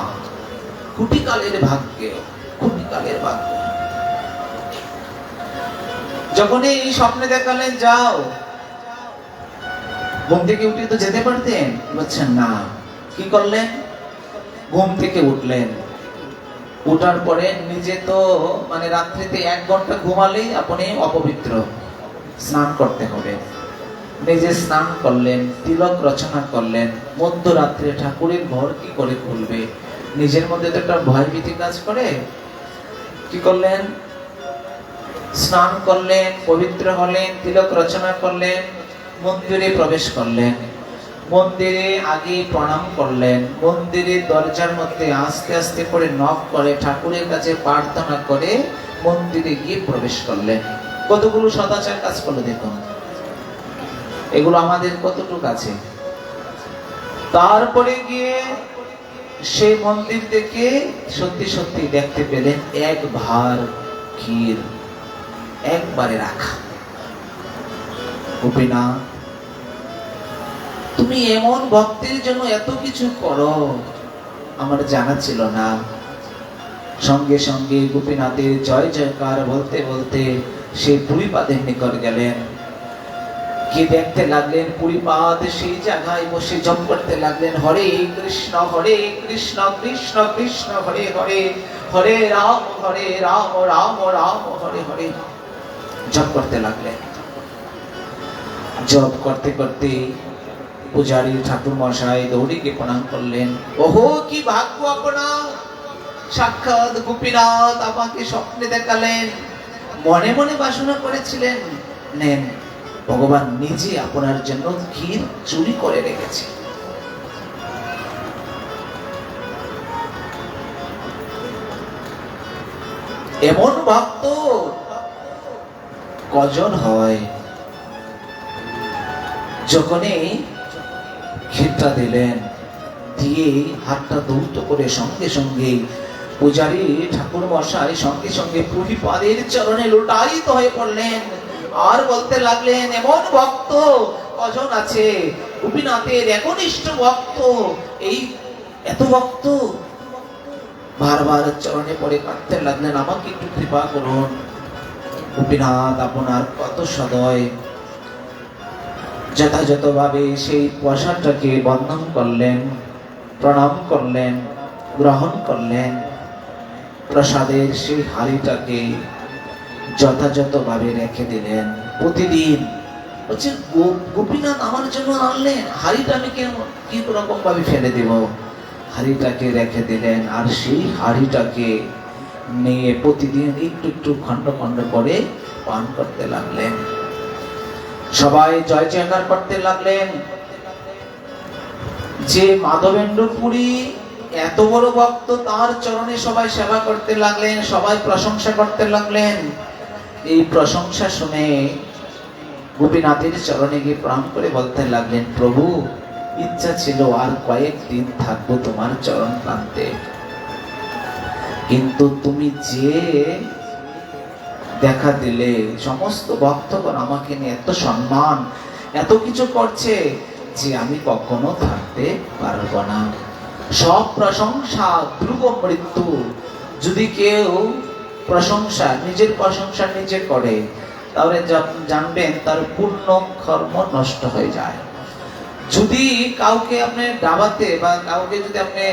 কোটিকালের ভাগ্যে, কোটিকালের ভাগ্য। যখন এই স্বপ্নে দেখালেন যাও, ঘুম থেকে উঠে তো যেতে পারতেন, বলছেন না। কি করলেন, ঘুম থেকে উঠলেন, উঠার পরে নিজে তো রাত্রিতে 1 ঘন্টা ঘুমালেই আপনি অপবিত্র, স্নান করতে হবে। নিজে স্নান করলেন, তিলক রচনা করলেন, মধ্যরাত্রে ঠাকুরের ঘর কি করে খুলবে, নিজের মধ্যে তো একটা ভয়ভীতি কাজ করে। কি করলেন, স্নান করলেন, পবিত্র হলেন, তিলক রচনা করলেন, মন্দিরে প্রবেশ করলেন। মন্দিরে আগে প্রণাম করলেন, মন্দিরের দরজার মধ্যে আস্তে আস্তে করে নক করে ঠাকুরের কাছে প্রার্থনা করে মন্দিরে গিয়ে প্রবেশ করলেন। কতগুলো সদাচার কাজ করলো দেখুন, এগুলো আমাদের কতটুকু আছে। তারপরে গিয়ে সেই মন্দির থেকে সত্যি সত্যি দেখতে পেলেন এক ভার ক্ষীর একবারে রাখা। গোপীনাথ, তুমি এমন ভক্তের জন্য এত কিছু করো, আমার জানা ছিল না। সঙ্গে সঙ্গে গোপীনাথের জয় জয়কার বলতে বলতে সে পুরীপাদের নিকট গেলেন। কি দেখতে লাগলেন, পুরীপাদ সেই জায়গায় বসে জপ করতে লাগলেন, হরে কৃষ্ণ কৃষ্ণ কৃষ্ণ হরে হরে, হরে রাম রাম রাম হরে হরে জপ করতে লাগলেন। জপ করতে করতে পূজারী ঠাকুর মশাই দৌড়িকে প্রণাম করলেন। ওহো, কি ভাগ্য আপনার, সাক্ষাৎ গোপীনাথ আমাকে স্বপ্নে দেখালেন, মনে মনে বাসনা করেছিলেন, নেন, ভগবান নিজে আপনার জন্য ক্ষীর চুরি করে রেখেছে। এমন ভক্ত কজন হয়? যখনই ক্ষীরটা দিলেন, দিয়ে হাতটা ধৌত করে সঙ্গে সঙ্গে পূজারী ঠাকুর মশাই সঙ্গে সঙ্গে পুরীপাদের চরণে লুটায়িত হয়ে পড়লেন আর বলতে লাগলেন, এমন ভক্ত কজন আছে, গোপীনাথের একনিষ্ঠ ভক্ত, এই এত ভক্ত। বারবার চরণে পড়ে কাঁদতে লাগলেন, আমাকে একটু কৃপা করুন। গোপীনাথ আপনার কত সদয়, যথাযথভাবে সেই প্রসাদটাকে বন্ধন করলেন, প্রণাম করলেন, গ্রহণ করলেন। প্রসাদের সেই হাড়িটাকে যথাযথভাবে রেখে দিলেন। প্রতিদিন বলছে, গোপীনাথ আমার জন্য আনলেন, হাড়িটা আমি কি রকম ভাবে ফেলে দেব? হাড়িটাকে রেখে দিলেন, আর সেই হাড়িটাকে নিয়ে প্রতিদিন একটু একটু খণ্ড খণ্ড করে পান করতে লাগলেন। সবাই জয় জয়কার করতে লাগলেন যে মাধবেন্দ্র পুরী এত বড় ভক্ত, তার চরণে সবাই সেবা করতে লাগলেন, সবাই প্রশংসা করতে লাগলেন। এই প্রশংসা শুনে গোপীনাথের চরণে গিয়ে প্রণাম করে বলতে লাগলেন, প্রভু, ইচ্ছা ছিল আর কয়েকদিন থাকবো তোমার চরণ প্রান্তে, কিন্তু তুমি যে দেখা দিলে, সমস্ত ভক্তগণ আমাকে নিয়ে এত সম্মান, এত কিছু করছে যে আমি কখনো থাকতে পারবো না। সব প্রশংসা ধ্রুব মৃত্যু। যদি কেউ প্রশংসা, নিজের প্রশংসা নিজে করে, তাহলে জানবেন তার পূর্ণ কর্ম নষ্ট হয়ে যায়। যদি কাউকে আপনি দাবাতে বা কাউকে যদি আপনি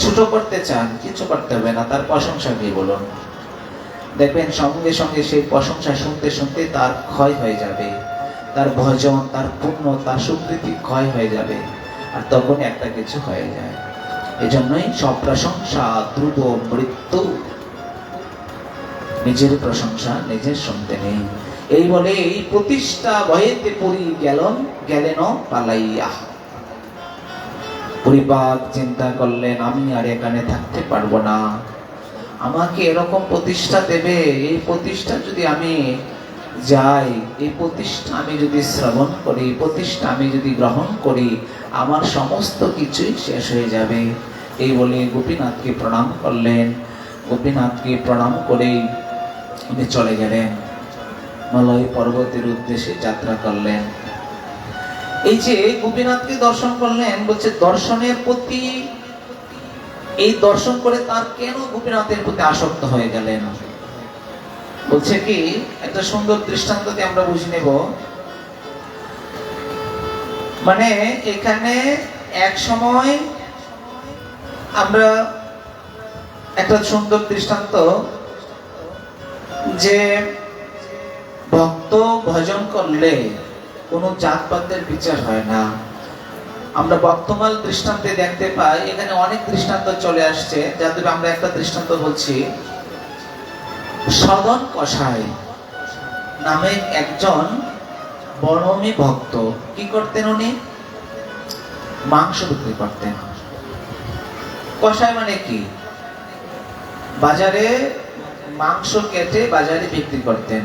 ছোট করতে চান, কিছু করতে হবে না, তার প্রশংসা কি বলুন, দেখবেন সঙ্গে সঙ্গে সেই প্রশংসা শুনতে শুনতে তার ক্ষয় হয়ে যাবে, তার ভজন, তার পুণ্য, তার সুকৃতি ক্ষয় হয়ে যাবে, আর তখন একটা কিছু হয়ে যায়। এজন্যই সব প্রশংসা ধ্রুব মৃত্যু। নিজের প্রশংসা নিজের শুনতে নেই। এই বলে এই প্রতিষ্ঠা ভয়েতে পুরী গেলেন পালাইয়া। পুরীপাদ চিন্তা করলেন, আমি আর এখানে থাকতে পারবো না, আমাকে এরকম প্রতিষ্ঠা দেবে, এই প্রতিষ্ঠা যদি আমি যাই, এই প্রতিষ্ঠা আমি যদি শ্রবণ করি, প্রতিষ্ঠা আমি যদি গ্রহণ করি, আমার সমস্ত কিছুই শেষ হয়ে যাবে। এই বলে গোপীনাথকে প্রণাম করলেন। গোপীনাথকে প্রণাম করেই উনি চলে গেলেন, মলয় পর্বতের উদ্দেশ্যে যাত্রা করলেন। এই যে গোপীনাথকে দর্শন করলেন, বলছে দর্শনের প্রতি, এই দর্শন করে তার কেন গোপীনাথের প্রতি আসক্ত হয়ে গেলেন? বলছে কি, একটা সুন্দর দৃষ্টান্ত দিয়ে আমরা বুঝে নেব। মানে এখানে এক সময় আমরা একটা সুন্দর দৃষ্টান্ত, যে ভক্ত ভজন করলে কোনো জাতপাতের বিচার হয় না। আমরা বর্তমান দৃষ্টান্তে দেখতে পাই, এখানে অনেক দৃষ্টান্ত চলে আসছে, যাদের আমরা একটা দৃষ্টান্ত বলছি। সদন কসাই নামে একজন বনমী ভক্ত কি করতেন? উনি মাংস বিক্রি করতেন। কসাই মানে কি? বাজারে মাংস কেটে বাজারে বিক্রি করতেন।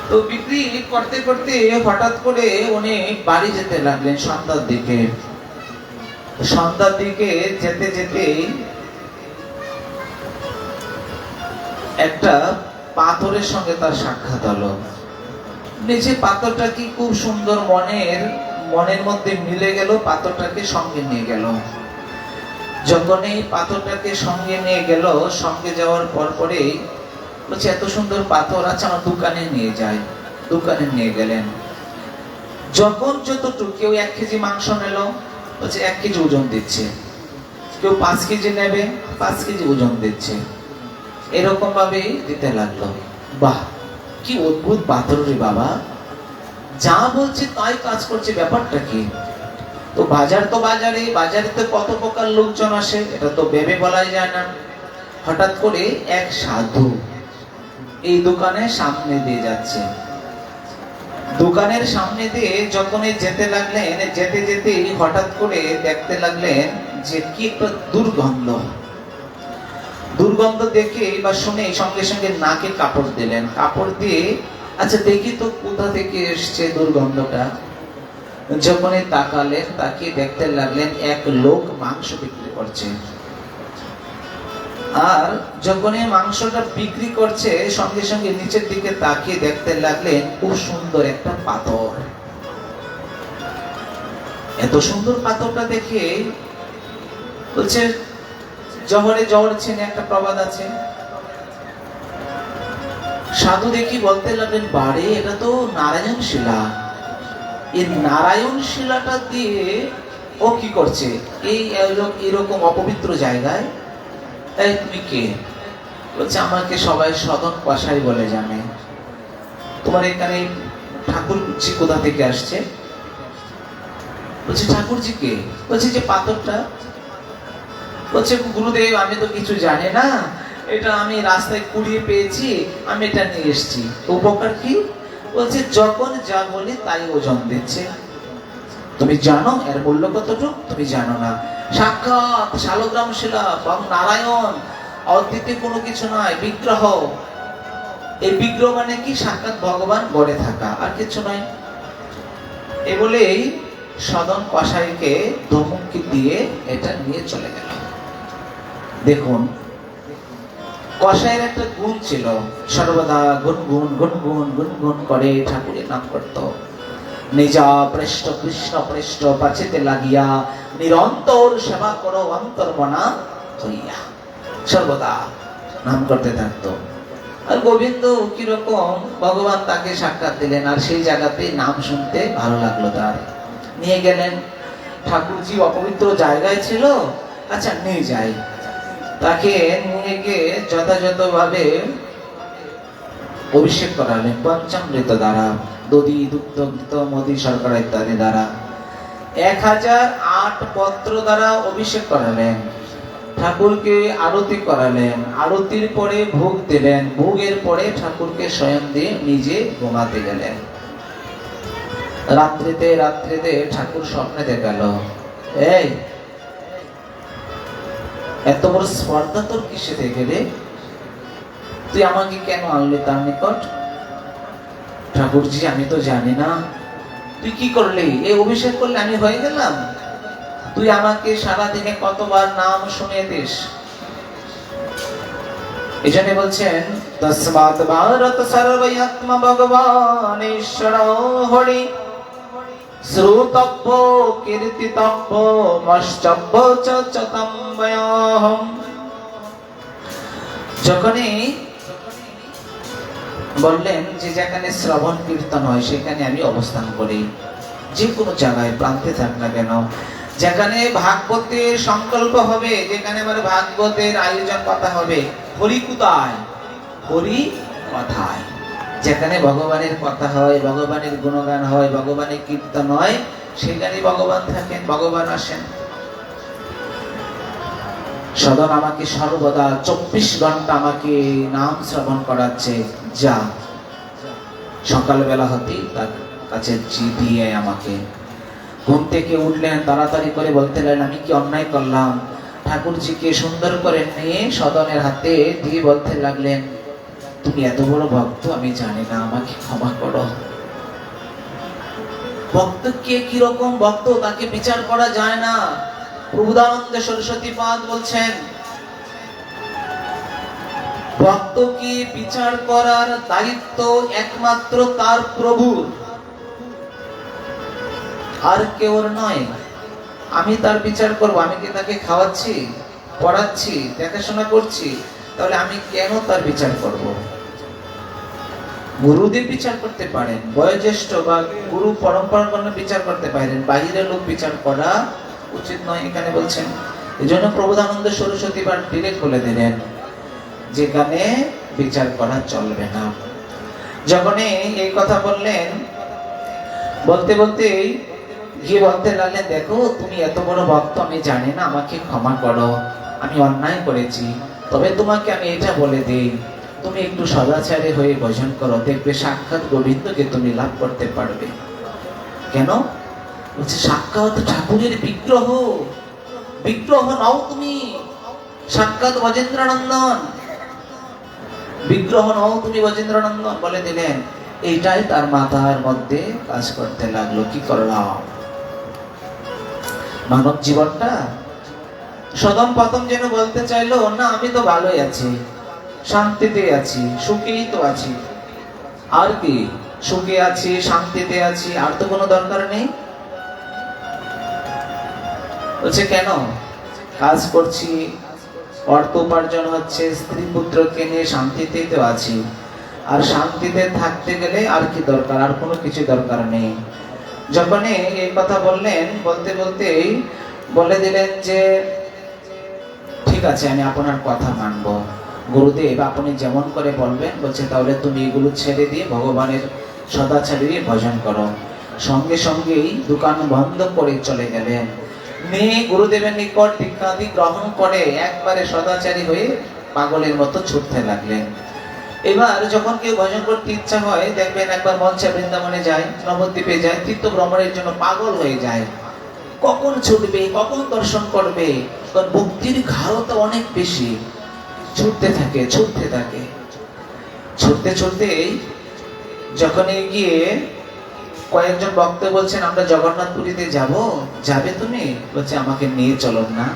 তো বিক্রি করতে করতে হঠাৎ করে উনি বাড়ি যেতে লাগলেন সন্ধ্যার দিকে। সন্ধ্যার দিকে যেতে যেতে একটা পাথরের সঙ্গে তার সাক্ষাৎ হলো। নিচে পাথরটা কি খুব সুন্দর মনের মধ্যে মিলে গেল, পাথরটাকে সঙ্গে নিয়ে গেল। যখন এই পাথরটাকে সঙ্গে নিয়ে গেল, সঙ্গে যাওয়ার পর পরেই বলছে এত সুন্দর পাথর, আচ্ছা আমার দোকানে নিয়ে যাই। দোকানে নিয়ে গেলেন। যখন যতটুকু, কেউ 1 কেজি মাংস নিল, বলছে 1 কেজি ওজন দিচ্ছে। কেউ 5 কেজি নেবে, 5 কেজি ওজন দিচ্ছে। এরকম ভাবে দিতে লাগলো। বাহ, কি অদ্ভুত পাথর রে বাবা, যা বলছে তাই কাজ করছে, ব্যাপারটা কি? তো বাজারে তো কত প্রকার লোকজন আসে, এটা তো ভেবে বলাই যায় না। হঠাৎ করে এক সাধু এই দোকানের সামনে দিয়ে যাচ্ছে। দোকানের সামনে দিয়ে যখনই যেতে লাগলেন, যেতে যেতে হঠাৎ করে দেখতে লাগলেন যে কি একটা দুর্গন্ধ দেখে বা শুনে সঙ্গে সঙ্গে নাকে কাপড় দিলেন। কাপড় দিয়ে আচ্ছা দেখি তো কোথা থেকে এসছে দুর্গন্ধটা। যখনই তাকালেন, তাকিয়ে দেখতে লাগলেন এক লোক মাংস বিক্রি করছে। আর যখনই মাংসটা বিক্রি করছে, সঙ্গে সঙ্গে নিচের দিকে তাকিয়ে দেখতে লাগলেন খুব সুন্দর একটা পাথর। এত সুন্দর পাথরটা দেখে বলছে, জহরে জহর ছেনে একটা প্রবাদ আছে। সাধু দেখি বলতে লাগলেন, বাড়ি এটা তো নারায়ণ শিলা। এই নারায়ণ শিলাটা দিয়ে ও কি করছে এরকম অপবিত্র জায়গায়? তাই তুমি কে? বলছে আমাকে সবাই সদন কসাই বলে জানে। তোমার এখানে ঠাকুরজি কোথা থেকে আসছে? বলছে ঠাকুরজি কে? বলছে যে পাথরটা। বলছে গুরুদেব আমি তো কিছু জানি না, এটা আমি রাস্তায় কুড়িয়ে পেয়েছি, আমি এটা নিয়ে এসেছি। উপকার কি? বলছে যখন যা বলি তাই ওজন দিচ্ছে। তুমি জানো এর মূল্য কতটুকু? তুমি জানো না। সাক্ষাৎ শালগ্রাম শিলা এবং নারায়ণ, অদ্বিতীয় কোনো কিছু নয়, বিগ্রহ। এই বিগ্রহ মানে কি? সাক্ষাৎ ভগবান গড়ে থাকা, আর কিছু নয়। এ বলেই সদন কসাইকে ধমকি দিয়ে এটা নিয়ে চলে গেল। দেখুন, কসাইয়ের একটা গুণ ছিল, সর্বদা গুনগুন গুনগুন গুনগুন করে ঠাকুরের নাম করত। নিজা পৃষ্ঠ কৃষ্ণ পৃষ্ঠ পাচিতে লাগিয়া নিরন্তর সেবা করো অন্তর্মনা হইয়া, সর্বদা নাম করতে থাকতো। আর গোবিন্দ কিরকম, ভগবান তাকে সাক্ষাৎ দিলেন, আর সেই জায়গাতেই নাম শুনতে ভালো লাগলো তার। নিয়ে গেলেন। ঠাকুরজি অপবিত্র জায়গায় ছিল, আচ্ছা নিয়ে যাই। তাকে নিয়ে গিয়ে যথাযথভাবে অভিষেক করালেন পঞ্চামৃত দ্বারা, দধি দুগ্ধ ঘৃত মদি শর্করা ইত্যাদি দ্বারা। 1008 পত্র দ্বারা অভিষেক করালেন। ঠাকুরকে আরতি করালেন। আরতির পরে ভোগ দিলেন। ভোগের পরে ঠাকুরকে স্বয়ং দিয়ে নিজে ঘুমাতে গেলেন। রাত্রিতে ঠাকুর স্বপ্নে দেখাল, এই এত বড় স্পর্ধা তোর কিসে থেকে রে? তুই আমাকে কেন আনলি তার নিকট? ঠাকুরজি আমি তো জানি না। তুই কি করলি? এই অভিষেক করলে আমি হয়ে গেলাম? তুই আমাকে সারাদিনে কতবার নাম শুনিয়ে দিস। এই জন্য বলছেন, তস্মাৎ ভারত সর্বয়াত্মা ভগবান ঈশ্বর হরি শ্রুতব্য কীর্তিতব্য মশ্চব্য চ চতম্বয়হম। যখনই বললেন যে যেখানে শ্রবণ কীর্তন হয় সেখানে আমি অবস্থান করি, যে কোনো জায়গায় প্রান্তে থাক না কেন, যেখানে ভাগবতের সংকল্প হবে, যেখানে আমার ভাগবতের আয়োজন কথা হবে, হরি কোথায়? হরি কথায়। যেখানে ভগবানের কথা হয়, ভগবানের গুণগান হয়, ভগবানের কীর্তন হয়, সেখানে ভগবান থাকেন, ভগবান আসেন। সদন আমাকে সর্বদা 24 ঘন্টা আমাকে নাম শ্রবণ করাচ্ছে। যা সকালবেলা হতেই তার কাছে দিয়ে আমাকে ঘুম থেকে উঠলেন, তাড়াতাড়ি করে বলতে লাগলেন, আমি কি অন্যায় করলাম? ঠাকুরজিকে সুন্দর করে নিয়ে সদনের হাতে দিয়ে বলতে লাগলেন, তুমি এত বড় ভক্ত আমি জানি না, আমাকে ক্ষমা করো। ভক্ত কে কিরকম ভক্ত তাকে বিচার করা যায় না। প্রভুদানন্দ সরস্বতী পাদ বলছেন, ভক্তকে বিচার করার দায়িত্ব একমাত্র তার প্রভুর, আর কেউ নয়। আমি তার বিচার করব? আমি কি তাকে খাওয়াচ্ছি, পড়াচ্ছি, দেখাশোনা করছি? তাহলে আমি কেন তার বিচার করব? গুরুদেব বিচার করতে পারেন, বয়োজ্যেষ্ঠ বা গুরু পরম্পরা বিচার করতে পারেন, বাহিরের লোক বিচার করা উচিত নয় এখানে বলছেন। এই জন্য প্রবোধানন্দ সরস্বতী পাঠ ডিরেক্ট বলে দিলেন, যেখানে বিচার করা চলবে না। যখন এই কথা বললেন, বলতে বলতেই গিয়ে বলতে লাগলেন, দেখো তুমি এত বড় ভক্ত আমি জানি না, আমাকে ক্ষমা করো, আমি অন্যায় করেছি। তবে তোমাকে আমি এটা বলে দিই, তুমি একটু সদাচারী হয়ে ভজন করো, দেখবে সাক্ষাৎ গোবিন্দকে তুমি লাভ করতে পারবে। কেন? বলছে, সাক্ষাৎ ঠাকুরের বিগ্রহ, বিগ্রহ নাও তুমি, সাক্ষাৎ ব্রজেন্দ্রনন্দন, বিগ্রহ নাও তুমি ব্রজেন্দ্রনন্দন বলে দিলেন। এইটাই তার মাথার মধ্যে কাজ করতে লাগলো। কি করলাম? মানব জীবনটা সদম প্রথম যেন বলতে চাইলো, না আমি তো ভালোই আছি, শান্তিতে আছি, সুখেই তো আছি, আর কি? সুখে আছি, শান্তিতে আছি, আর তো কোনো দরকার নেই। বলছে, কেন? কাজ করছি, অর্থ উপার্জন হচ্ছে, স্ত্রী পুত্রকে নিয়ে শান্তিতেই তো আছি, আর শান্তিতে থাকতে গেলে আর কি দরকার? আর কোনো কিছু দরকার নেই। যখন এই কথা বললেন, বলতে বলতেই বলে দিলেন যে, ঠিক আছে আমি আপনার কথা মানবো গুরুদেব, আপনি যেমন করে বলবেন। বলছে, তাহলে তুমি এগুলো ছেড়ে দিয়ে ভগবানের সদাচারী ভজন করো। সঙ্গে সঙ্গেই দোকান বন্ধ করে চলে গেলেন। মেয়ে গুরুদেবের নিকট দীক্ষাদি গ্রহণ করে একবারে সদাচারী হয়ে পাগলের মতো ছুটতে লাগলেন। এবার যখন কেউ ভজন করতে ইচ্ছা হয়, দেখবেন একবার মঞ্চে বৃন্দাবনে যায়, নবদ্বীপে যায়, তীর্থ ভ্রমণের জন্য পাগল হয়ে যায়। কখন ছুটবে, কখন দর্শন করবে? কারণ ভক্তির ঘাড়তা অনেক বেশি। ছুটতে থাকে, ছুটতে থাকে, ছুটতে ছুটতেই যখন গিয়ে কয়েকজন ভক্ত বলছেন, আমরা জগন্নাথপুরীতে যাব, যাবে তুমি? বলছে, আমাকে নিয়ে চলো না।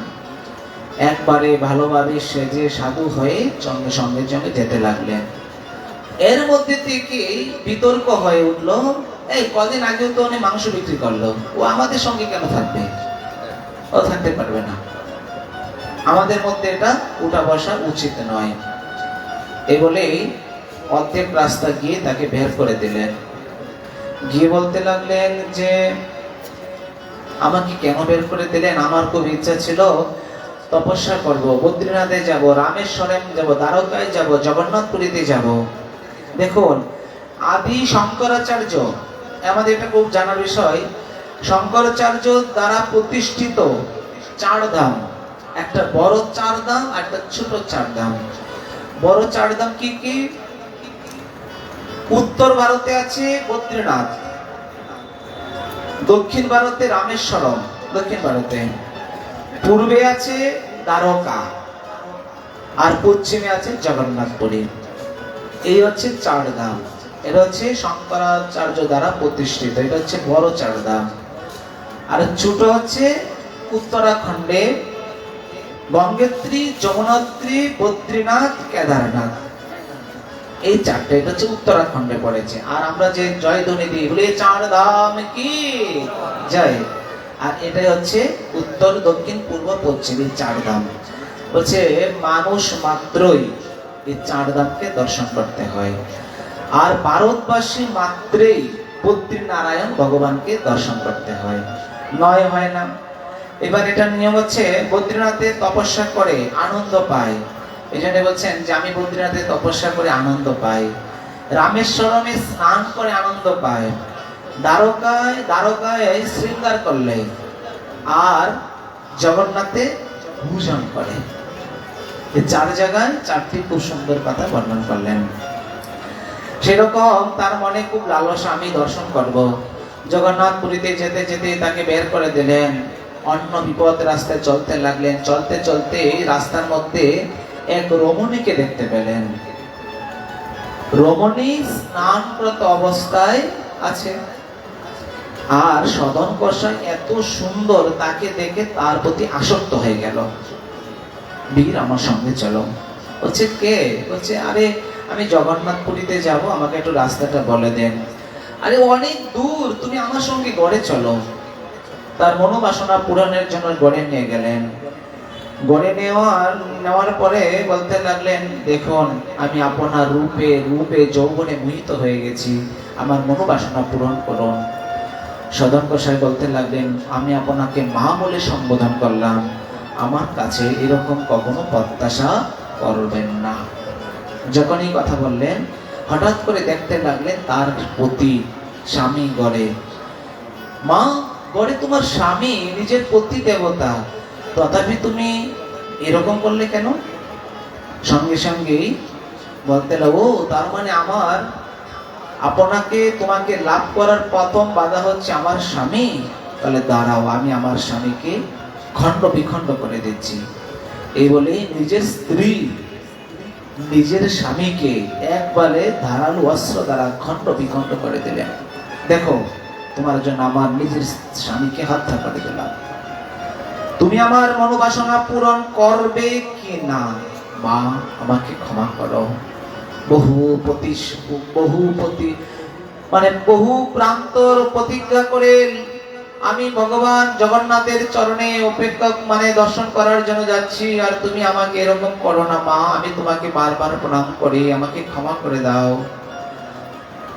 একবারে ভালোভাবে সেজে সাধু হয়ে সঙ্গে সঙ্গে সঙ্গে যেতে লাগলেন। এর মধ্যে থেকে বিতর্ক হয়ে উঠলো, এই কদিন আগেও তো অনেক মাংস বিক্রি করলো, ও আমাদের সঙ্গে কেন থাকবে? ও থাকতে পারবে না, আমাদের মধ্যে এটা উঠা বসা উচিত নয়। এই বলেই অর্ধেক রাস্তা গিয়ে তাকে বের করে দিলেন। গিয়ে বলতে লাগলেন যে, আমাকে কেন বের করে দিলেন? আমার খুব ইচ্ছা ছিল তপস্যা করব, বদ্রীনাথে যাব, রামেশ্বরম যাব, দ্বারকায় যাব, জগন্নাথপুরীতে যাব। দেখুন, আদি শঙ্করাচার্য, আমাদের এটা খুব জানার বিষয়, শঙ্করাচার্য দ্বারা প্রতিষ্ঠিত 4 ধাম, একটা বড় 4 ধাম, একটা ছোট 4 ধাম। বড় 4 ধাম কি কি? উত্তর ভারতে আছে বদ্রীনাথ, দক্ষিণ ভারতে রামেশ্বরম, দক্ষিণ ভারতে, পূর্বে আছে দ্বারকা, আর পশ্চিমে আছে জগন্নাথপুরী। এই হচ্ছে 4 ধাম। এটা হচ্ছে শঙ্করাচার্য দ্বারা প্রতিষ্ঠিত, এটা হচ্ছে বড় 4 ধাম। আর ছোট হচ্ছে উত্তরাখণ্ডে গঙ্গোত্রী, যমুনোত্রী, বদ্রীনাথ, কেদারনাথ, এই 4টে, এটা হচ্ছে উত্তরাখণ্ডে পড়েছে। আর আমরা যে জয় ধ্বনি দিই, বলে 4 ধাম কি জয়, আর এটাই হচ্ছে উত্তর, দক্ষিণ, পূর্ব, পশ্চিম, এই 4 ধাম। বলছে, মানুষ মাত্রই এই 4 ধামকে দর্শন করতে হয়, আর ভারতবাসী মাত্রই বদ্রীনারায়ণ ভগবানকে দর্শন করতে হয়, নয় হয় না। এবার এটার নিয়ম হচ্ছে, বদ্রীনাথে তপস্যা করে আনন্দ পায়, এই জন্য বলছেন যে আমি বদ্রীনাথে তপস্যা করে আনন্দ পাই, রামেশ্বরমে স্নান করে আনন্দ পায়, দ্বারকায় শৃঙ্গার করলে, আর জগন্নাথে ভূষণ করে। এই 4 জায়গায় 4টি খুব সুন্দর কথা বর্ণনা করলেন। সেরকম তার মনে খুব লালসা, আমি দর্শন করব, জগন্নাথপুরীতে যেতে যেতে তাকে বের করে দিলেন। অন্য বিপদ রাস্তায় চলতে লাগলেন। চলতে চলতে রাস্তার মধ্যে এক রমণীকে দেখতে পেলেন। রমণী স্নানরত অবস্থায় আছে, আর সদন কষাই এত সুন্দর, তাকে দেখে তার প্রতি আসক্ত হয়ে গেল। বীর, আমার সঙ্গে চলো। বলছে কে? বলছে আরে আমি জগন্নাথপুরীতে যাব, আমাকে একটু রাস্তাটা বলে দেন। আরে অনেক দূর, তুমি আমার সঙ্গে গড়ে চলো। তার মনোবাসনা পূরণের জন্য গড়ে নিয়ে গেলেন। গড়ে নেওয়ার পরে বলতে লাগলেন, দেখুন আমি আপনার রূপে যৌবনে মোহিত হয়ে গেছি, আমার মনোবাসনা পূরণ করুন। সদন গোসাই বলতে লাগলেন, আমি আপনাকে মা বলে সম্বোধন করলাম, আমার কাছে এরকম কখনো প্রত্যাশা করবেন না। যখন এই কথা বললেন, হঠাৎ করে দেখতে লাগলেন তার পতি স্বামী গড়ে। মা, গড়ে তোমার স্বামী নিজের পতি দেবতা, তথাপি তুমি এরকম করলে কেন? সঙ্গে সঙ্গেই বলতে লাগো, তার মানে তোমাকে লাভ করার প্রথম বাধা হচ্ছে আমার স্বামী। তাহলে দাঁড়াও, আমি আমার স্বামীকে খণ্ড বিখণ্ড করে দিচ্ছি। এই বলে নিজের স্বামীকে একবারে ধারালো অস্ত্র দ্বারা খণ্ড বিখণ্ড করে দিলেন। দেখো, তোমার জন্য আমার নিজের স্বামীকে হত্যা করে দিলাম, তুমি আমার মনোবাসনা পূরণ করবে কি না? মা, আমাকে ক্ষমা করো। বহু প্রান্তর প্রতিজ্ঞা করে আমি ভগবান জগন্নাথের চরণে দর্শন করার জন্য যাচ্ছি, আর তুমি আমাকে এরকম করো না মা, আমি তোমাকে বারবার প্রণাম করি, আমাকে ক্ষমা করে দাও।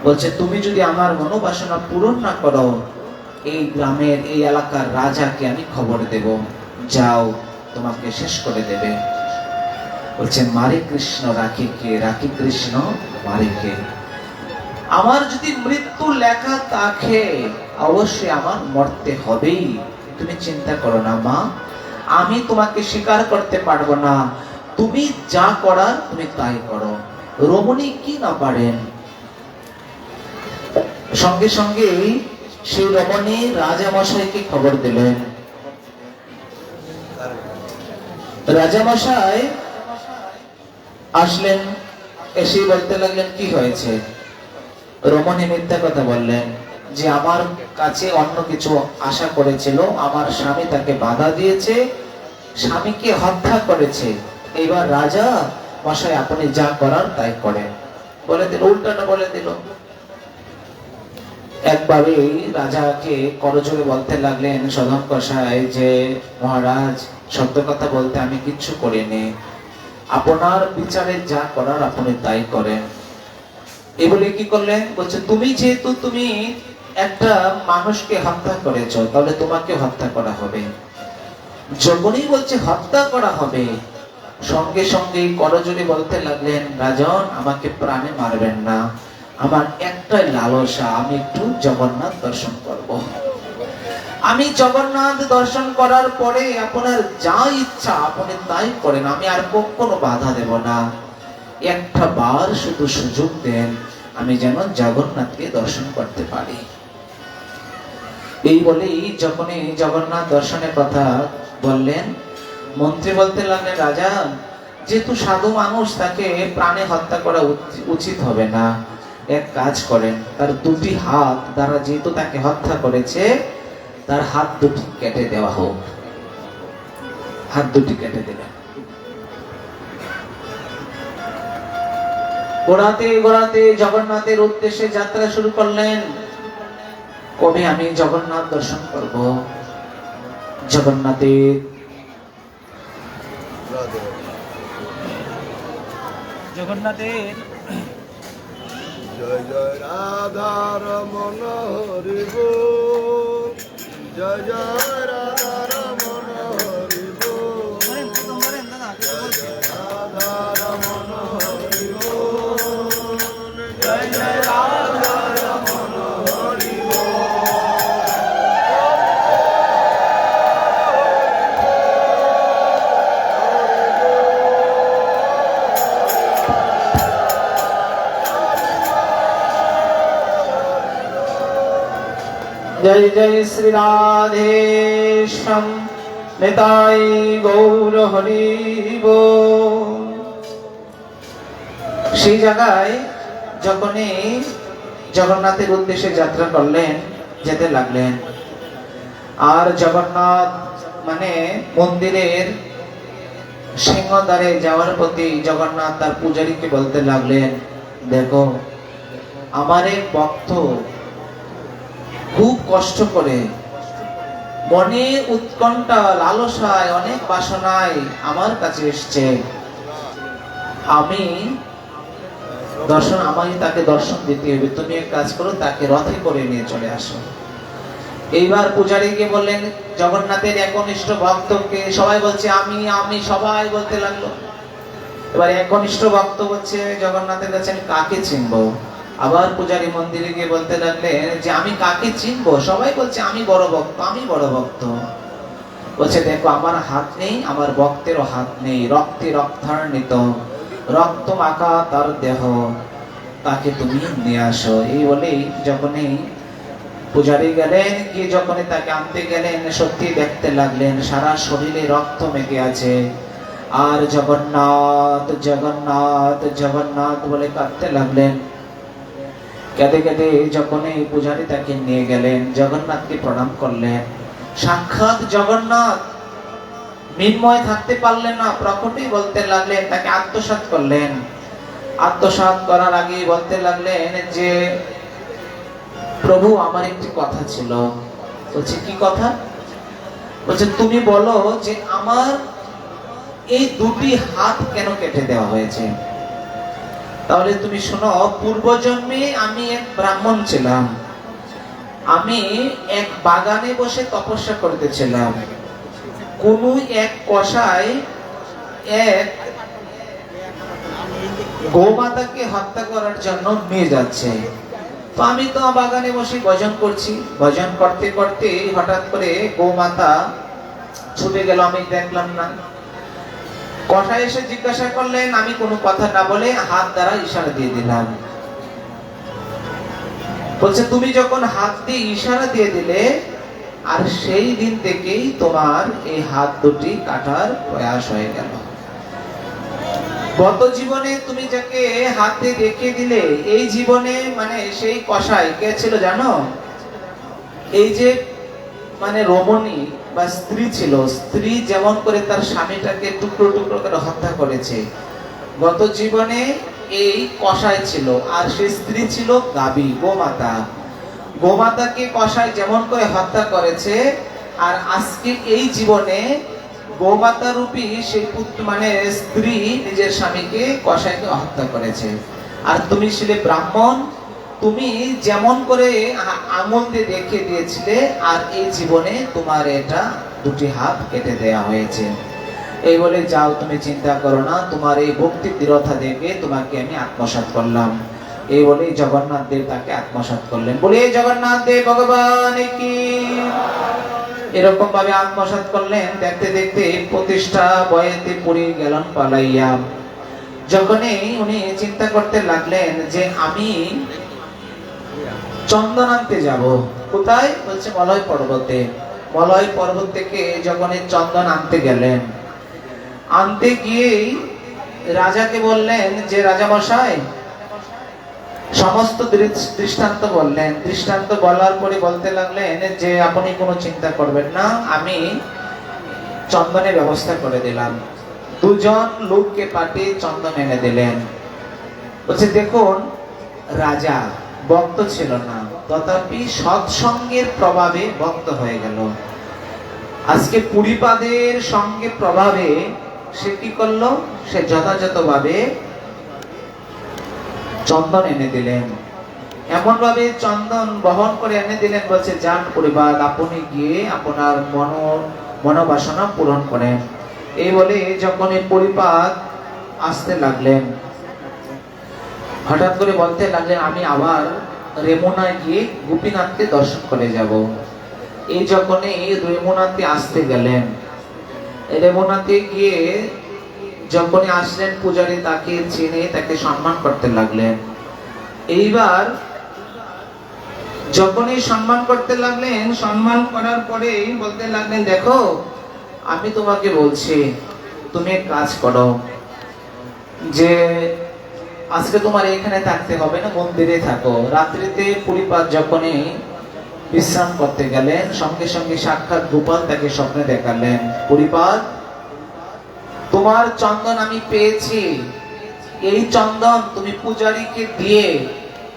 বলছে, তুমি যদি আমার মনোবাসনা পূরণ না করো, এই গ্রামের এই এলাকার রাজাকে আমি খবর দেব, যাও তোমাকে শেষ করে দেবে। বলছে, মারে কৃষ্ণ রাখি কে, রাখি কৃষ্ণ মারে কে। আমার যদি মৃত্যু লেখা থাকে, অবশ্যই আমার মরতে হবেই, তুমি চিন্তা করো না মা, আমি তোমাকে স্বীকার করতে পারবো না, তুমি যা করার তুমি তাই করো। রমণী কি না পারেন। সঙ্গে সঙ্গে সেই রমণী রাজামশাইকে খবর দিলেন। রাজামশাই আসলেন, এসে বলতে লাগলেন, কি হয়েছে? রমণী মিথ্যা কথা বললেন যে আমার কাছে অন্য কিছু আশা করেছিল, আমার স্বামী তাকে বাধা দিয়েছে, স্বামীকে হত্যা করেছে। এবার রাজা মশাই, আপনি যা করার তাই করেন বলে দিল, উল্টাটা বলে দিল। একবারে রাজাকে করজোড়ে বলতে লাগলেন সদন কষাই যে, মহারাজ, সত্য কথা বলতে আমি কিচ্ছু করিনি, আপনার বিচারে যা করার আপনি তাই করেন। এই বলে কি করলেন? বলছে, যেহেতু তুমি একটা মানুষকে হত্যা করেছো, তাহলে তোমাকে হত্যা করা হবে। যখনই বলছে হত্যা করা হবে, সঙ্গে সঙ্গে করজোড়ে বলতে লাগলেন, রাজন, আমাকে প্রাণে মারবেন না, আমার একটাই লালসা, আমি একটু জগন্নাথ দর্শন করব। আমি জগন্নাথ দর্শন করার পরে আপনার যা ইচ্ছা আপনি তাই করেন, আমি আর কখনো বাধা দেব না। একটা বার শুধু সুযোগ দেন, আমি যেন জগন্নাথকে দর্শন করতে পারি। এই বলেই যখনই জগন্নাথ দর্শনের কথা বললেন, মন্ত্রী বলতে লাগলেন, রাজা, যেহেতু সাধু মানুষ, তাকে প্রাণে হত্যা করা উচিত হবে না। এক কাজ করেন, তার দুটি হাত দ্বারা যেহেতু তাকে হত্যা করেছে, তার হাত দুটি কেটে দেওয়া হোক। হাত দুটি কেটে দিলেন। গোড়াতে গোড়াতে জগন্নাথের উদ্দেশ্যে যাত্রা শুরু করলেন। কবে আমি জগন্নাথ দর্শন করব? জগন্নাথের জয় জয় রাধা রমন হরিব, জয় জয় রাধা রমন হরিব, জয় জয় রাধা রমন হরিব, জয় জয় রাধা রমন হরিব। जय जय श्री राधेश्याम निताय गौर हरि बोल। সেই জায়গায় যখনই জগন্নাথের উদ্দেশ্যে যাত্রা করলেন, যেতে লাগলেন। আর জগন্নাথ মানে মন্দিরের সিংহদ্বারে যাওয়ার প্রতি জগন্নাথ তার পূজারীকে বলতে লাগলেন, দেখো আমার এক ভক্ত খুব কষ্ট করে মনে উৎকণ্ঠা লালসায় অনেক বাসনায় আমার কাছে এসছে, আমি তাকে দর্শন দিতে হবে, তুমি এক কাজ করো, তাকে রথে করে নিয়ে চলে আসো। এইবার পূজারীকে বললেন, জগন্নাথের একনিষ্ঠ ভক্তকে সবাই বলছে আমি আমি সবাই বলতে লাগলো। এবার একনিষ্ঠ ভক্ত বলছে জগন্নাথের কাছে আমি কাকে চিনবো? আবার পূজারী মন্দিরে গিয়ে বলতে লাগলেন যে আমি কাকে চিনবো? সবাই বলছে আমি বড় ভক্ত, আমি বড় ভক্ত। বলছে দেখো আমার হাত নেই, আমার ভক্তেরও হাত নেই, রক্তে রক্তান্বিত, রক্ত মাখা তার দেহ, তাকে তুমি নিয়ে আসো। এই বলেই যখনই পূজারী গেলেন, গিয়ে যখনই তাকে আনতে গেলেন, সত্যি দেখতে লাগলেন সারা শরীরে রক্ত মেখে আছে। আর জগন্নাথ জগন্নাথ জগন্নাথ বলে কাঁদতে লাগলেন। কেঁদে কেঁদে যখনই পূজারী তাকে নিয়ে গেলেন, জগন্নাথকে প্রণাম করলেন। সাক্ষাৎ জগন্নাথ মিন্ময় থাকতে পারলেন না, প্রকটই বলতে লাগলেন, তাকে আত্মসাৎ করলেন। আত্মসাৎ করার আগে বলতে লাগলেন যে প্রভু আমার একটি কথা ছিল। বলছে কি কথা? বলছে তুমি বলো যে আমার এই দুটি হাত কেন কেটে দেওয়া হয়েছে। তাহলে তুমি শোনো, পূর্বজন্মে আমি এক ব্রাহ্মণ ছিলাম, আমি এক বাগানে বসে তপস্যা করতেছিলাম। কোন এক কসাই এক গোমাতাকে হত্যা করার জন্য নিয়ে যাচ্ছে। তো আমি তো বাগানে বসে ভজন করছি, ভজন করতে করতে হঠাৎ করে গোমাতা ছুটে গেল, আমি দেখলাম না। কসাই এসে জিজ্ঞাসা করলেন, আমি কোনো কথা না বলে হাত দ্বারা ইশারা দিয়ে দিলাম। বলছে তুমি যখন হাত দিয়ে ইশারা দিয়ে দিলে, আর সেই দিন থেকেই তোমার এই হাত দুটি কাটার প্রয়াস হয়ে গেল। গত জীবনে তুমি যাকে হাতে রেখে দিলে, এই জীবনে মানে সেই কসাই কে ছিল জানো? এই যে মানে রমণী বা স্ত্রী ছিল, স্ত্রী যেমন করে তার স্বামীটাকে টুকরো টুকরো করে হত্যা করেছে, গত জীবনে এই কসাই ছিল। আর সেই স্ত্রী ছিল গাবি, গোমাতা। গোমাতাকে কসাই যেমন করে হত্যা করেছে, আর আজকে এই জীবনে গোমাতা রূপী সেই পুত্র মানে স্ত্রী নিজের স্বামীকে কসাইকে হত্যা করেছে। আর তুমি ছিলে ব্রাহ্মণ, তুমি যেমন করে আঙুল দিয়ে দেখে দিয়েছিলে, আর এই জীবনে তোমার এটা দুটি হাত কেটে দেয়া হয়েছে। এই বলে যাও, তুমি চিন্তা করো না, তোমার এই ভক্তি দৃঢ়তা দেখে তোমাকে আমি আত্মসাৎ করলাম। এই বলে জগন্নাথ দেব তাকে আত্মসাৎ করলেন। বলে জগন্নাথ দেব ভগবান কি। এরকম ভাবে আত্মসাৎ করলেন। দেখতে দেখতে প্রতিষ্ঠা বয়েতে পুরী গেলেন পালাইয়া। যখনই উনি চিন্তা করতে লাগলেন যে আমি চন্দন আনতে যাব। কোথায়? বলছে মলয় পর্বতে। মলয় পর্বত থেকে যখন চন্দন আনতে গেলেন, আনতে গিয়েই রাজাকে বললেন যে রাজা মশাই, সমস্ত দৃষ্টান্ত বললেন। দৃষ্টান্ত বলার পরে বলতে লাগলেন যে আপনি কোনো চিন্তা করবেন না, আমি চন্দনের ব্যবস্থা করে দিলাম। দুজন লোককে পাঠিয়ে চন্দন এনে দিলেন। বলছে দেখুন, রাজা ভক্ত ছিল না, তথাপি সৎসঙ্গের প্রভাবে ভক্ত হয়ে গেল। আজকে পুরীপাদের সঙ্গে প্রভাবে সে কি করলো? সে যথাযথভাবে চন্দন এনে দিলেন। এমন ভাবে চন্দন বহন করে এনে দিলেন, বলছে যান পরিবার, আপনি গিয়ে আপনার মনোবাসনা পূরণ করেন। এই বলে যখন এই পরিপাদ আসতে লাগলেন, হঠাৎ করে বলতে লাগলেন আমি আবার রেমুনায় গিয়ে গোপীনাথকে দর্শন করে যাব। এই যখন এই রেমুনাতে আসতে গেলেন, রেমুনাতে গিয়ে যখনই আসলেন, পূজারী তাকে চিনে তাকে সম্মান করতে লাগলেন। এইবার যখনই সম্মান করতে লাগলেন, সম্মান করার পরেই বলতে লাগলেন, দেখো আমি তোমাকে বলছি তুমি এক কাজ করো, যে আজকে তোমার এখানে থাকতে হবে না, মন্দিরে থাকো। রাত্রিতে পরিপাত যখনই বিশ্রাম করতে গেলেন, সঙ্গে সঙ্গে সাক্ষাৎ গোপাল তাকে স্বপ্নে দেখালেন, পরিপাত তোমার চন্দন আমি পেয়েছি, এই চন্দন তুমি পূজারীকে দিয়ে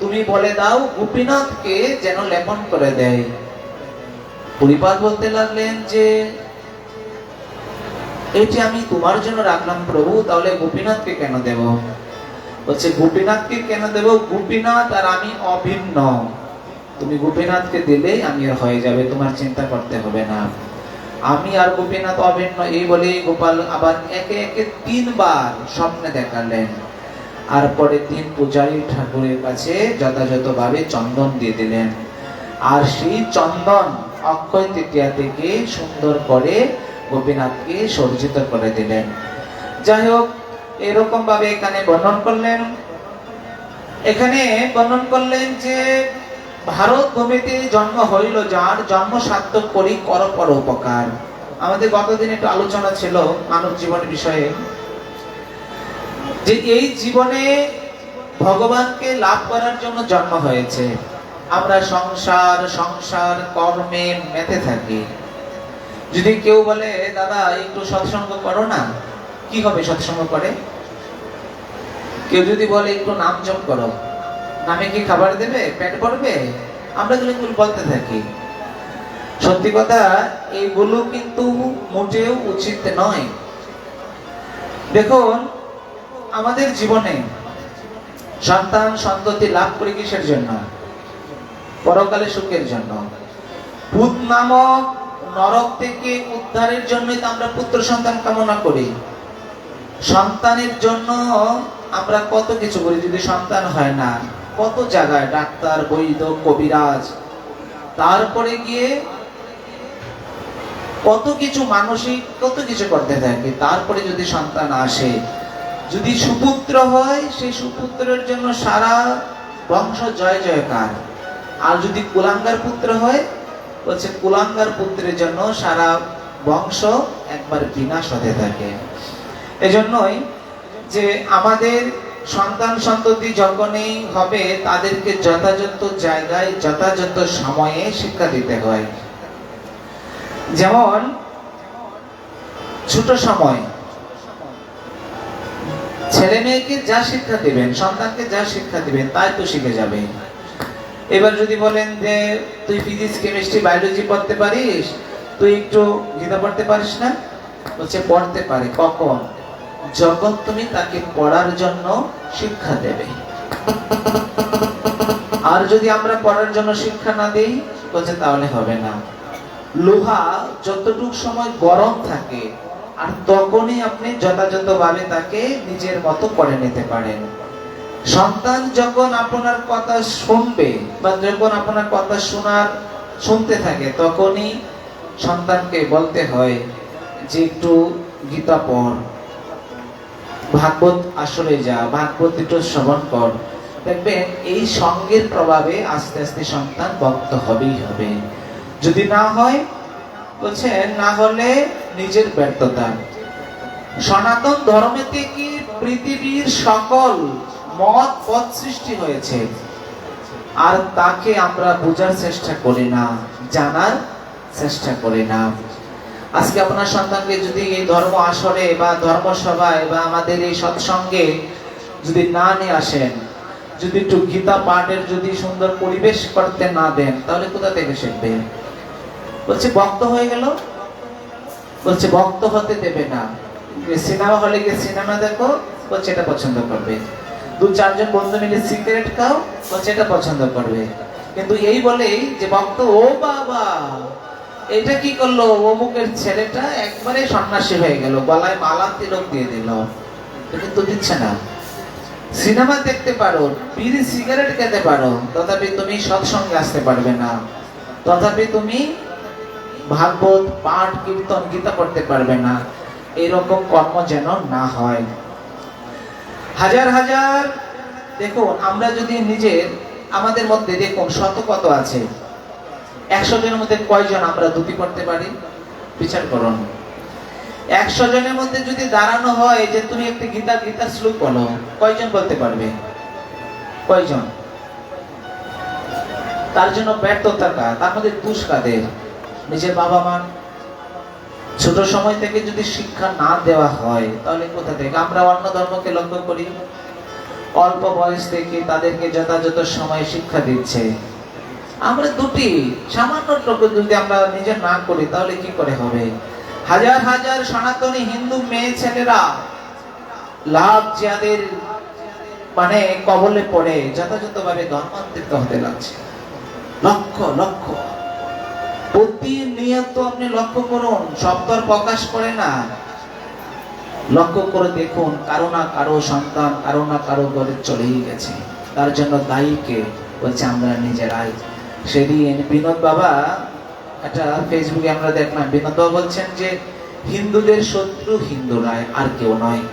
তুমি বলে দাও গোপীনাথকে যেন লেপন করে দেয়। পরিপাত বলতে লাগলেন যে এটি আমি তোমার জন্য রাখলাম প্রভু, তাহলে গোপীনাথকে কেন দেব? বলছে গোপীনাথকে কেন দেব? গোপীনাথ আর আমি অভিন্ন, তুমি গোপীনাথকে দিলেই আমি হয়ে যাবে, তোমার চিন্তা করতে হবে না, আমি আর গোপীনাথ অভিন্ন। এই বলে গোপাল আবার একে একে 3 বার স্বপ্নে দেখালেন। আর পরে 3 পূজারী ঠাকুরের কাছে যথাযথভাবে চন্দন দিয়ে দিলেন। আর সেই চন্দন অক্ষয় তৃতীয়া থেকে সুন্দর করে গোপীনাথকে সজ্জিত করে দিলেন। যাই হোক, এরকম ভাবে এখানে বর্ণন করলেন। এখানে বর্ণন করলেন যে ভারত ভূমিতে জন্ম হইল যার, জন্ম সার্থক করি কর পর উপকার। আমাদের গতদিন একটু আলোচনা ছিল মানব জীবনের বিষয়ে, যে এই জীবনে ভগবানকে লাভ করার জন্য জন্ম হয়েছে। আমরা সংসার সংসার কর্মে মেতে থাকি। যদি কেউ বলে দাদা একটু সৎসঙ্গ করো না, কি হবে সৎসঙ্গ করে? কেউ যদি বলে একটু নাম জপ করো, নামে কি খাবার দেবে, পেট ভরবে? আমরা কিন্তু বলতে থাকি। সত্যি কথা, এইগুলো কিন্তু মোটেও উচিত নয়। দেখুন, আমাদের জীবনে সন্তান সন্ততি লাভ করি কিসের জন্য? পরকালে সুখের জন্য। ভূত নামক নরক থেকে উদ্ধারের জন্যই তো আমরা পুত্র সন্তান কামনা করি। সন্তানের জন্য আমরা কত কিছু করি, যদি সন্তান হয় না, কত জায়গায় ডাক্তার, বৈদ্য, কবিরাজ, তারপরে গিয়ে কত কিছু মানসিক কত কিছু করতে থাকি। তারপরে যদি সন্তান আসে, যদি সুপুত্র হয়, সেই সুপুত্রের জন্য সারা বংশ জয় জয়কার। আর যদি কুলাঙ্গার পুত্র হয়, বলছে কুলাঙ্গার পুত্রের জন্য সারা বংশ একবার বিনাশ হতে থাকে। এজন্যই যে আমাদের সন্তান সন্ততি যখনই হবে, তাদেরকে যথাযথ জায়গায় যথাযথ সময়ে শিক্ষা দিতে হয়। যেমন ছোট সময় ছেলে মেয়েকে যা শিক্ষা দিবেন, সন্তানকে যা শিক্ষা দিবেন, তাই তো শিখে যাবে। এবার যদি বলেন যে তুই ফিজিক্স কেমিস্ট্রি বায়োলজি পড়তে পারিস, তুই একটু গীতা পড়তে পারিস না, বলছে পড়তে পারে। কখন? যখন তুমি তাকে পড়ার জন্য শিক্ষা দেবে। আর যদি আমরা পড়ার জন্য শিক্ষা না দেই, বলছে তাহলে হবে না। লোহা যতটুকু সময় গরম থাকে, আর তখনই আপনি যথাযথভাবে তাকে নিজের মতো করে নিতে পারেন। সন্তান যখন আপনার কথা শুনবে বা যখন আপনার কথা শুনতে থাকে, তখনই সন্তানকে বলতে হয় যে একটু গীতা পড়, ভাগবত আসলে যা, ভাগবত একটু শ্রবণ কর। দেখবেন এই সঙ্গের প্রভাবে আস্তে আস্তে সন্তান ভক্ত হবেই হবে। যদি না হয়, বলছে না হলে নিজের ব্যর্থতা। সনাতন ধর্মেতে কি পৃথিবীর সকল মত পথ সৃষ্টি হয়েছে, আর তাকে আমরা বোঝার চেষ্টা করি না, জানার চেষ্টা করি না। আজকে আপনার সন্তানকে যদি এই ধর্ম আসরে বা ধর্মসভায় বা আমাদের এই সৎসঙ্গে যদি না নিয়ে আসেন, যদি একটু গীতা পাঠের যদি সুন্দর পরিবেশ করতে না দেন, তাহলে কোথা থেকে শিখবে? বলছে ভক্ত হয়ে গেল, বলছে ভক্ত হতে দেবে না। সিনেমা হলে গিয়ে সিনেমা দেখো, বলছে এটা পছন্দ করবে। 2-4 জন বন্ধু মিলে সিগারেট খাও, বলছে এটা পছন্দ করবে। কিন্তু এই বলেই যে ভক্ত, ও বাবা এটা কি করলো, অমুকের ছেলেটা একবারে সন্ন্যাসী হয়ে গেল, গলায় মালা তিলক দিয়ে দিল, কিন্তু দিচ্ছে না। সিনেমা দেখতে পারো, বিড়ি সিগারেট খেতে পারো, তথাপি তুমি সৎসঙ্গে আসতে পারবে না, তথাপি তুমি ভাগবত পাঠ কীর্তন গীতা পড়তে পারবে না। এরকম কর্ম যেন না হয়। হাজার হাজার দেখুন, আমরা যদি নিজের আমাদের মধ্যে দেখুন শত কত আছে, 100 জনের মধ্যে কয়জন আমরা ধুতি পড়তে পারি? বিচার করুন। 100 জনের মধ্যে যদি দাঁড়ানো হয় যে তুমি একটা গীতার শ্লোক বলো, কয়জন বলতে পারবে? কয়জন? তার জন্য ব্যর্থতা কার? তার মধ্যে দোষ কাদের? নিজের বাবা মা। ছোট সময় থেকে যদি শিক্ষা না দেওয়া হয় তাহলে কোথা থেকে? আমরা অন্য ধর্মকে লক্ষ্য করি, অল্প বয়স থেকে তাদেরকে যথাযথ সময় শিক্ষা দিচ্ছে। আমরা দুটি সামান্য টুকু যদি আমরা নিজে না করি তাহলে কি করে হবে? হাজার হাজার সনাতনী হিন্দু মেয়ে ছেলেরা লাভ যাদের মানে কবলে পড়ে যথাযথভাবে ধর্মান্তরিত হতে লাগছে। লক্ষ লক্ষ প্রতিনিয়ত আপনি লক্ষ্য করুন, শব্দ প্রকাশ করে না, লক্ষ্য করে দেখুন, কারো না কারো সন্তান কারো না কারো ঘরে চলেই গেছে। তার জন্য দায়ী কে? বলছে আমরা নিজেরাই। সেদিন বিনোদ বাবা একটা ফেসবুকে আমরা দেখলাম, বিনোদ বাবা বলছেন যে হিন্দুদের শত্রু হিন্দুরাই, আর কেউ নয়,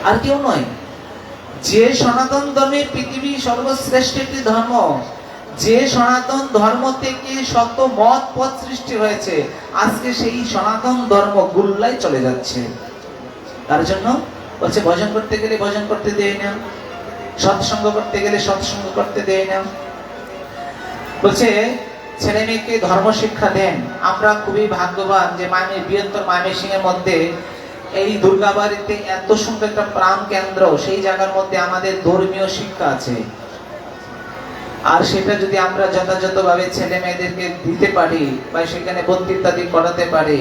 আর কেউ নয়। যে সনাতন ধর্মে পৃথিবীর সর্বশ্রেষ্ঠ একটি ধর্ম, যে সনাতন ধর্ম থেকে শত মত পথ সৃষ্টি হয়েছে, আজকে সেই সনাতন ধর্ম গুল্লায় চলে যাচ্ছে। তার জন্য বলছে ভজন করতে গেলে ভজন করতে দেয় না, সৎসঙ্গ করতে গেলে সৎসঙ্গ করতে দেয় না। বলছে ছেলে মেয়েকে ধর্ম শিক্ষা দেন। আমরা খুবই ভাগ্যবান যে বৃহত্তর ময়মনসিংহের মধ্যে এই দুর্গাবাড়িতে এত সুন্দর একটা প্রাণ কেন্দ্র, সেই জায়গার মধ্যে আমাদের ধর্মীয় শিক্ষা আছে। আর সেটা যদি আমরা যথাযথভাবে ছেলে মেয়েদেরকে দিতে পারি বা সেখানে বক্তৃতাদি করাতে পারি,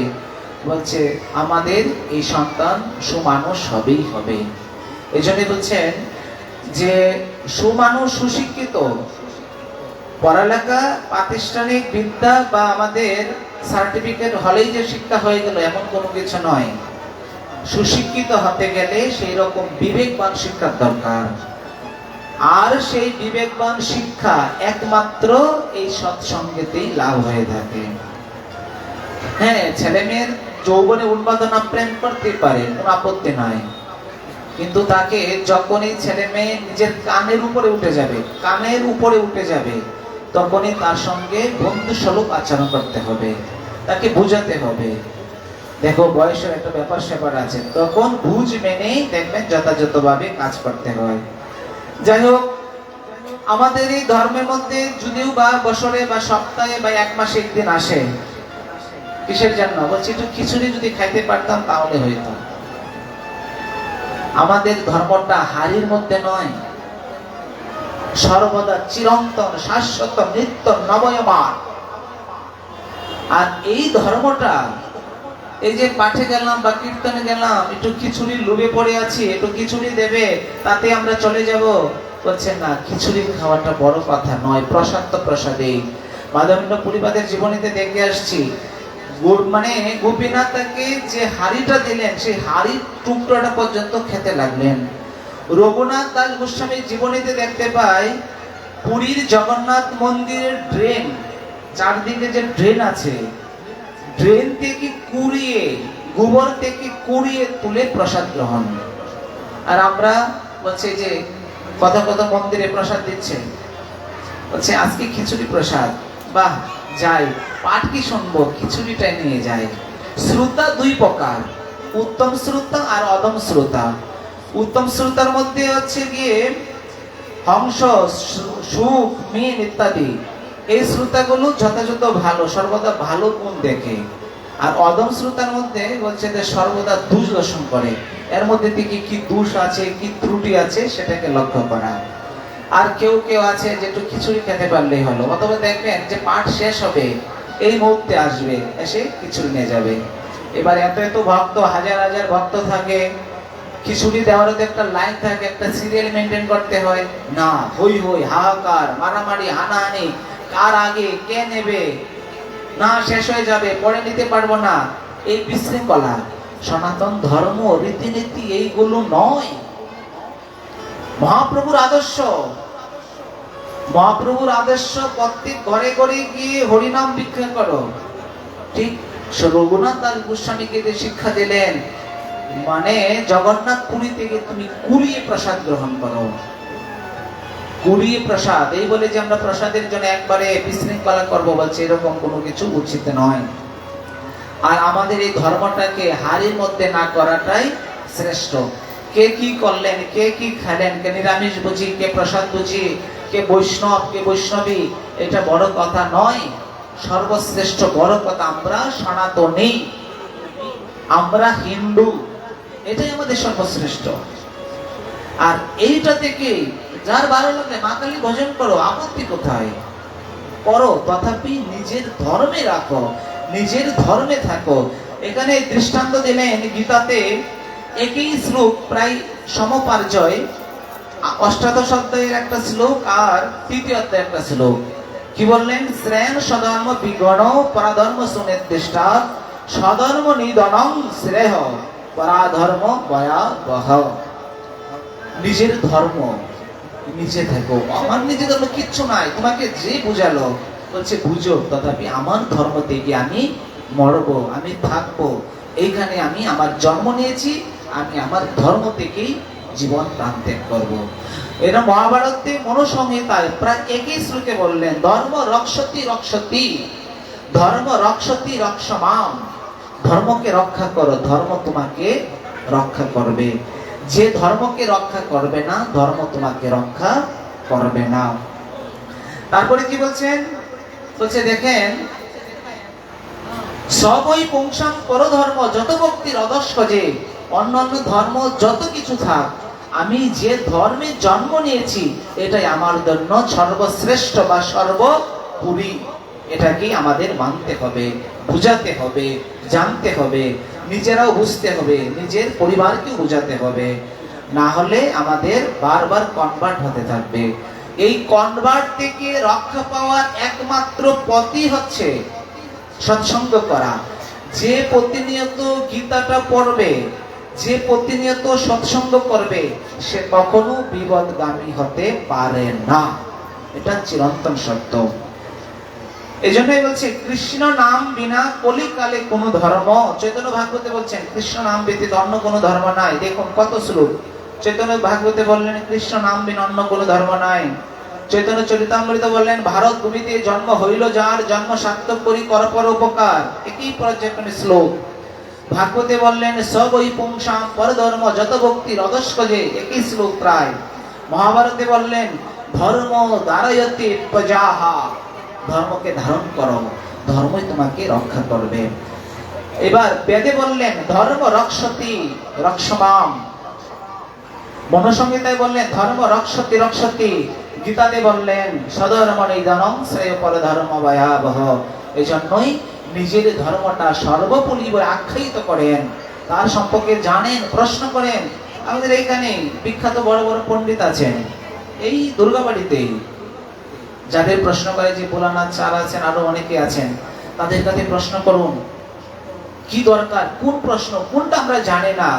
বলছে আমাদের এই সন্তান সুমানুষ হবেই হবে। এই জন্য বলছেন যে সুমানুষ সুশিক্ষিত, পড়ালেখা প্রাতিষ্ঠানিক বিদ্যা বা আমাদের সার্টিফিকেট হলেই যে শিক্ষা হয়ে গেল এমন কোনো কিছু নয়। সুশিক্ষিত হতে গেলে সেই রকম বিবেকবান শিক্ষার দরকার। আর সেই বিবেকবান শিক্ষা একমাত্র এই সৎসঙ্গেতেই লাভ হয়ে থাকে। হ্যাঁ, ছেলে মেয়ের যৌবনে উন্মাদনা প্রেম করতে পারে, কোনো আপত্তি নাই, কিন্তু তাকে যখনই ছেলে মেয়ে নিজের কানের উপরে উঠে যাবে তখনই তার সঙ্গে বন্ধু সুলভ আচরণ করতে হবে, তাকে বুঝাতে হবে। দেখো বয়সের একটা ব্যাপার স্যাপার আছে, তখন বুঝ মেনেই দেখবেন যথাযথভাবে কাজ করতে হয়। যাই হোক, আমাদের এই ধর্মের মধ্যে যদিও বা বছরে বা সপ্তাহে বা এক মাসে একদিন আসে, কিসের জন্য? বলছি একটু খিচুড়ি যদি খাইতে পারতাম তাহলে হইতো। আমাদের ধর্মটা হাড়ির মধ্যে নয়, সর্বদা চিরন্তন শাশ্বত নিত্য নবয়মান। আর এই ধর্মটা এই যে পাঠে গেলাম বা কীর্তনে গেলাম, একটু খিচুড়ি লোভে পড়ে আছি, একটু খিচুড়ি দেবে তাতে আমরা চলে যাব, বলছে না, খিচুড়ি খাওয়াটা বড় কথা নয়, প্রসাদ তো প্রসাদেই। মাধবেন্দ্র পুরীপাদের জীবনীতে দেখে আসছি, মানে গোপীনাথ তাকে যে হাড়িটা দিলেন সেই হাড়ির টুকরোটা পর্যন্ত খেতে লাগলেন। রঘুনাথ দাস গোস্বামীর জীবনীতে দেখতে পাই, পুরীর জগন্নাথ মন্দিরের ড্রেন, চারদিকে যে ড্রেন আছে, ড্রেন থেকে কুড়িয়ে, গোবর থেকে কুড়িয়ে তুলে প্রসাদ গ্রহণ। আর আমরা বলছে যে কথা কথা মন্দিরে প্রসাদ দিচ্ছে, বলছে আজকে খিচুড়ি প্রসাদ, বাহ যাই, পাঠ কি শুনবো, খিচুড়িটাই নিয়ে যায়। শ্রোতা দুই প্রকার, উত্তম শ্রোতা আর অদম শ্রোতা। উত্তম শ্রোতার মধ্যে হচ্ছে গিয়ে হংস, সুখ, মিন ইত্যাদি, এই শ্রোতাগুলো যথাযথ ভালো, সর্বদা ভালো গুণ দেখে। আর অদম শ্রোতার মধ্যে বলছে যে সর্বদা দোষ দর্শন করে, এর মধ্যে থেকে কি দোষ আছে কি ত্রুটি আছে সেটাকে লক্ষ্য করা। আর কেউ কেউ আছে যে একটু খিচুড়ি খেতে পারলেই হলো, অথবা দেখবেন যে পাঠ শেষ হবে এই মুহূর্তে আসবে, এসে খিচুড়ি নিয়ে যাবে। এবার এত এত ভক্ত, হাজার হাজার ভক্ত থাকে, খিচুড়ি দেওয়ারও তো একটা লাইন থাকে, একটা সিরিয়াল মেনটেন করতে হয় না, হই হই হাহাকার, মারামারি, হানাহানি, কার আগে কে নেবে, না শেষ হয়ে যাবে, পরে নিতে পারবো না, এই বিশৃঙ্খলা। সনাতন ধর্ম রীতিনীতি এইগুলো নয়। মহাপ্রভুর আদর্শ, মহাপ্রভুর আদর্শ প্রত্যেক ঘরে ঘরে গিয়ে হরিনাম ভিক্ষা করো। ঠিক রঘুনাথ দাস গোস্বামীকে যে শিক্ষা দিলেন, মানে জগন্নাথ পুরী থেকে তুমি কুড়িয়ে প্রসাদ গ্রহণ করো। পুরী প্রসাদ, এই বলে যে আমরা প্রসাদের জন্য একবারে বিশৃঙ্খলা করবো বলছে, এরকম কোনো কিছু উচিত নয়। আর আমাদের এই ধর্মটাকে হাড়ির মধ্যে না করাটাই শ্রেষ্ঠ। কে কি করলেন, কে কি খেলেন, কে নিরামিষ বুঝি, কে প্রসাদ বুঝি, কে বৈষ্ণব, কে বৈষ্ণবী, এটা বড় কথা নয়। সর্বশ্রেষ্ঠ বড় কথা আমরা সনাতনী, আমরা হিন্দু, এটাই আমাদের সর্বশ্রেষ্ঠ। আর এইটা থেকে যার ভালো লাগে মা কালী ভজন করো, আপত্তি কোথায়? করো, তথাপি নিজের ধর্মে রাখো, নিজের ধর্মে থাকো। এখানে দৃষ্টান্ত দিলেন গীতাতে একই শ্লোক, প্রায় সমপার্জয়, অষ্টাদশ অধ্যায়ের একটা শ্লোক আর তৃতীয় অধ্যায়ের একটা শ্লোক। কি বললেন? শ্রেণ সধর্ম বিগণ পরাধর্ম সুনির্দিষ্টা সধর্ম নিধনং শ্রেয় পরাধর্ম ভয়াবহ। নিজের ধর্ম নিজে থাকো। আমার নিজের ধর্ম কিচ্ছু নাই, তোমাকে যে বুঝালো বলছে বুঝো, তথাপি আমার ধর্ম থেকে আমি মরবো, আমি থাকবো, এইখানে আমি আমার জন্ম নিয়েছি, আমি আমার ধর্ম থেকেই জীবন প্রাণ ত্যাগ করবো। এরা মহাভারতে মনুসংহিতায় প্রায় একই শ্লোকে বললেন, ধর্ম রক্ষতি রক্ষতি, ধর্ম রক্ষতি রক্ষমাম। ধর্মকে রক্ষা করো, ধর্ম তোমাকে রক্ষা করবে। যে ধর্মকে রক্ষা করবে না, ধর্ম তোমাকে রক্ষা করবে না। তারপরে কি বলছেন? বলছে দেখেন, সবই পুংসাং পরধর্ম যত ভক্তির অদস্ক, যে অন্যান্য ধর্ম যত কিছু থাক, আমি যে ধর্মে জন্ম নিয়েছি এটাই আমার জন্য সর্বশ্রেষ্ঠ বা সর্বোপরি। এটাকে আমাদের মানতে হবে, বুঝাতে হবে, জানতে হবে, নিজেরাও বুঝতে হবে, নিজের পরিবারকে বুঝাতে হবে। না হলে আমাদের বারবার কনভার্ট হতে থাকবে। এই কনভার্ট থেকে রক্ষা পাওয়ার একমাত্র পথই হচ্ছে সৎসঙ্গ করা। যে প্রতিনিয়ত গীতাটা পড়বে, যে প্রতিনিয়ত সৎসঙ্গ করবে, সে কখনো বিপদগামী হতে পারে না। এটা চিরন্তন সত্য। এই জন্যই বলছে কৃষ্ণ নাম বিনা কলিকালে কোন ধর্ম। চৈতন্য ভাগবতে বলছেন কৃষ্ণ নাম ব্যতীত অন্য কোনো ধর্ম নাই। দেখুন কত শ্লোক চৈতন্য ভাগবতে বললেন, কৃষ্ণ নাম বিনা অন্য কোনো ধর্ম নাই। চৈতন্য চরিতামৃত বললেন, ভারত ভূমিতে জন্ম হইল যার, জন্ম সার্থক করি করপর উপকার। একই পর্যায়ক্রমে শ্লোক। ভাগবতে বললেন, সবই পুংসাং পরধর্ম যত ভক্তির অদস্ক, যে একই শ্লোক প্রায়। মহাভারতে বললেন, ধর্ম ধারয়তে প্রজাহা, ধর্মকে ধারণ করো, ধর্মই তোমাকে রক্ষা করবে। এবার বেদে বললেন, ধর্ম রক্ষতি রক্ষমাম। মনুসংহিতায় বললেন, ধর্ম রক্ষতি রক্ষতি। গীতাতে বললেন, সধর্ম নিধনং শ্রেয় পরধর্ম ভয়াবহ। এই জন্যই নিজের ধর্মটা সর্বোপরি বলে আখ্যায়িত করেন, তার সম্পর্কে জানেন, প্রশ্ন করেন। আমাদের এইখানে বিখ্যাত বড় বড় পণ্ডিত আছেন, এই দুর্গাবাড়িতেই, যাদের প্রশ্ন করে যে ভোলানাথ চার আছেন, আরো অনেকে আছেন, তাদের কাছে প্রশ্ন করুন কি দরকার, কোন প্রশ্ন, কোনটা আমরা জানি না,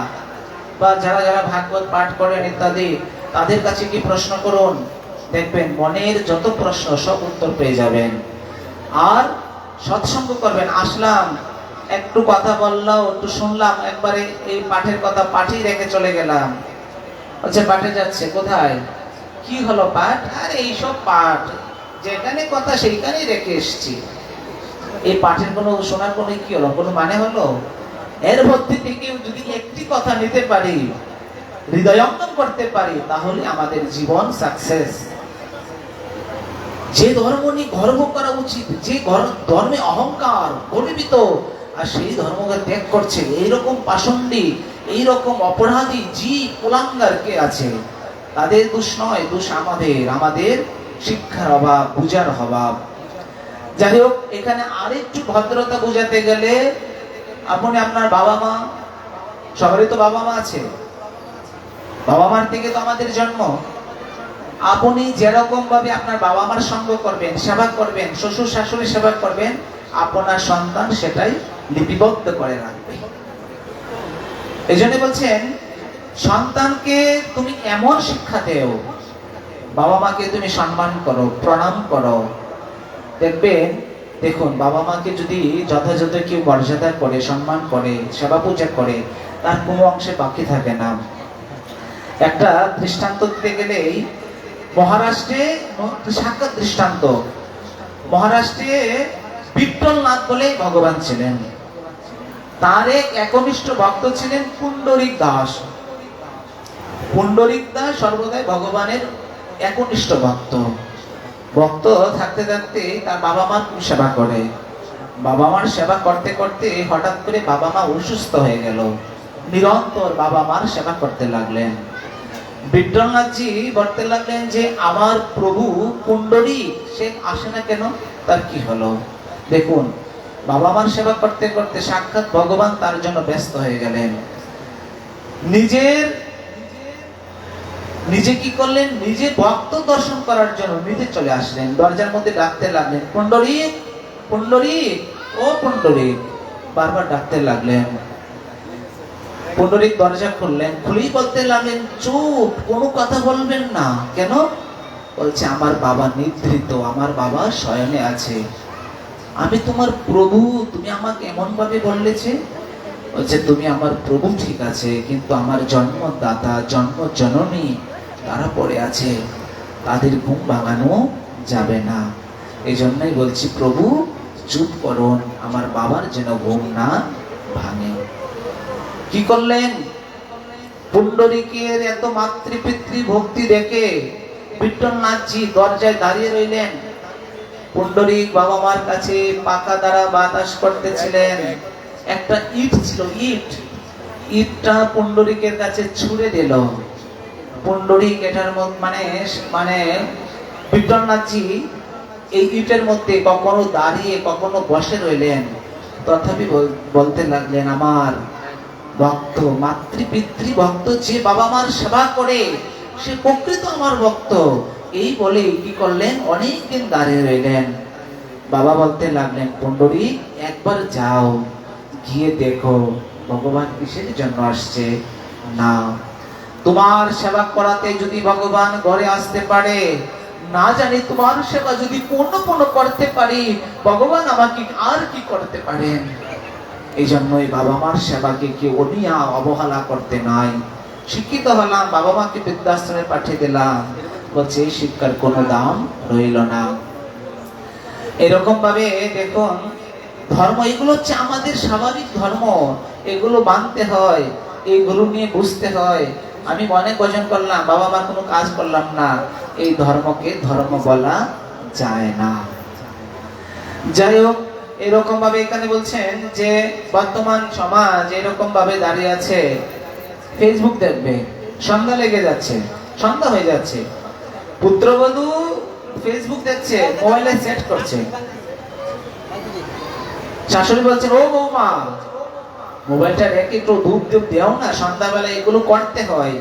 বা যারা যারা ভাগবত পাঠ করেন ইত্যাদি, তাদের কাছে কি প্রশ্ন করুন, দেখবেন মনের যত প্রশ্ন সব উত্তর পেয়ে যাবেন। আর সৎসঙ্গ করবেন। আসলাম, একটু কথা বললাম, একটু শুনলাম, একবারে এই পাঠের কথা পাঠই রেখে চলে গেলাম। আচ্ছা পাঠে যাচ্ছে, কোথায় কি হলো পাঠ? আরে এইসব পাঠ, যেখানে কথা সেইখানেই রেখে এসছি। এই পাঠের কোনো শোনার কোনো কি হলো, কোনো মানে হলো? এর মধ্যে থেকে যদি একটি কথা নিতে পারি, হৃদয়ঙ্গম করতে পারি, তাহলে আমাদের জীবন সাকসেস। যে ধর্ম নিয়ে গর্ব করা উচিত, যে ধর্মে অহংকার গর্বিত, আর সেই ধর্মকে ত্যাগ করছে, এইরকম পাষণ্ডী, এইরকম অপরাধী জীব কুলাঙ্গার কে আছে? তাদের দোষ নয়, দোষ আমাদের শিক্ষার অভাব, বুঝার অভাব। যাই হোক, এখানে আরেকটু ভদ্রতা বুঝাতে গেলে, আপনি আপনার বাবা মা, সবারই তো বাবা মা আছে, বাবা মার থেকে তো আমাদের জন্ম। আপনি যেরকম ভাবে আপনার বাবা মার সঙ্গ করবেন, সেবা করবেন, শ্বশুর শাশুড়ি সেবা করবেন, আপনার সন্তান সেটাই লিপিবদ্ধ করে রাখবে। এই জন্য বলছেন, সন্তানকে তুমি এমন শিক্ষা দেও, বাবা মাকে তুমি সম্মান করো, প্রণাম করো। দেখবেন, দেখুন বাবা মাকে যদি যথাযথ কেউ মর্যাদা করে, সম্মান করে, সেবা পূজা করে, তার কোনো অংশে বাকি থাকে না। একটা দৃষ্টান্ত দিতে গেলেই মহারাষ্ট্রে সাক্ষাৎ দৃষ্টান্ত। মহারাষ্ট্রে বিঠ্ঠলনাথ বলে ভগবান ছিলেন, তার এক একনিষ্ঠ ভক্ত ছিলেন পুণ্ডরিক দাস। পুণ্ডরিক দাস সর্বদাই ভগবানের একনিষ্ঠ ভক্ত। ভক্ত থাকতে থাকতে তার বাবা মার সেবা করে। বাবা মার সেবা করতে করতে হঠাৎ করে বাবা মা অসুস্থ হয়ে গেল। নিরন্তর বাবা মার সেবা করতে লাগলেন। বিঠ্ঠলনাথজি বলতে লাগলেন যে আমার প্রভু পুণ্ডরিক সে আসে না কেন, তার কি হলো? দেখুন, বাবা মার সেবা করতে করতে সাক্ষাৎ ভগবান তার জন্য ব্যস্ত হয়ে গেলেন। নিজে কি করলেন? নিজে ভক্ত দর্শন করার জন্য নিজে চলে আসলেন। দরজার মধ্যে ডাকতে লাগলেন, পুণ্ডরিক, পুণ্ডরিক, ও পুণ্ডরিক, বারবার ডাকতে লাগলেন। পুণ্ডরিক দরজা খুললেন, খুলেই বলতে লাগলেন, চুপ, কোনো কথা বলবেন না। কেন? বলছে আমার বাবা নিদ্রিত, আমার বাবা শয়নে আছে। আমি তোমার প্রভু, তুমি আমাকে এমন ভাবে বললেছে। বলছে তুমি আমার প্রভু ঠিক আছে, কিন্তু আমার জন্মদাতা জন্ম জননী তারা পড়ে আছে, তাদের ঘুম ভাঙানো যাবে না। এই জন্যই বলছি প্রভু চুপ করুন, আমার বাবার যেন ঘুম না ভাঙে। কি করলেন? পুণ্ডরিকের এত মাতৃপিতৃ ভক্তি দেখে বিঠ্ঠলনাথজি দরজায় দাঁড়িয়ে রইলেন। পুণ্ডরিক বাবা মার কাছে পাকা দ্বারা বাতাস করতেছিলেন। একটা ইট ছিল, ইটটা পুণ্ডরিকের কাছে ছুঁড়ে দিল। পুণ্ডরিক এটার মানে বিঠ্ঠলনাথজি এই ইটের মধ্যে কখনো দাঁড়িয়ে কখনো বসে রইলেন। তথাপি বলতে লাগলেন আমার ভক্ত, মাতৃপিতৃ ভক্ত, যে বাবা মার সেবা করে সে প্রকৃত আমার ভক্ত। এই বলে কি করলেন? অনেকদিন দাঁড়িয়ে রইলেন। বাবা বলতে লাগলেন, পুণ্ডরিক একবার যাও, গিয়ে দেখো ভগবান কিসের জন্য আসছে। না, তোমার সেবা করাতে যদি ভগবান ঘরে আসতে পারে, না জানি তোমার সেবা যদি পূর্ণ করতে পারি, ভগবান আমাকে আর কি করতে পারেন। এই জন্যই বাবা মার সেবাকে কেউ অনিয়া অবহেলা করতে নাই। শিক্ষিত হলাম, বাবা মাকে বৃদ্ধাশ্রমে পাঠিয়ে দিলাম, বলছে এই শিক্ষার কোনো দাম রইল না। এরকম ভাবে দেখুন, ধর্ম এগুলো হচ্ছে আমাদের স্বাভাবিক ধর্ম, এগুলো মানতে হয়, এগুলো নিয়ে বুঝতে হয়। আমি মনে ভজন করলাম, বাবা মার কোনো কাজ করলাম না, এই ধর্মকে ধর্ম বলা যায় না। যাই হোক, এরকম ভাবে এখানে বলছেন যে বর্তমান সমাজ এরকম ভাবে দাঁড়িয়ে আছে। ফেসবুক দেখবে, সন্ধ্যা লেগে যাচ্ছে, সন্ধ্যা হয়ে যাচ্ছে, পুত্রবধূ ফেসবুক দেখছে, মোবাইলে সেট করছে। শাশুড়ি বলছেন, ও বৌমা, মোবাইলটা রেখে একটু ধূপ দেও না, সন্ধ্যাবেলা এগুলো করতে হয়।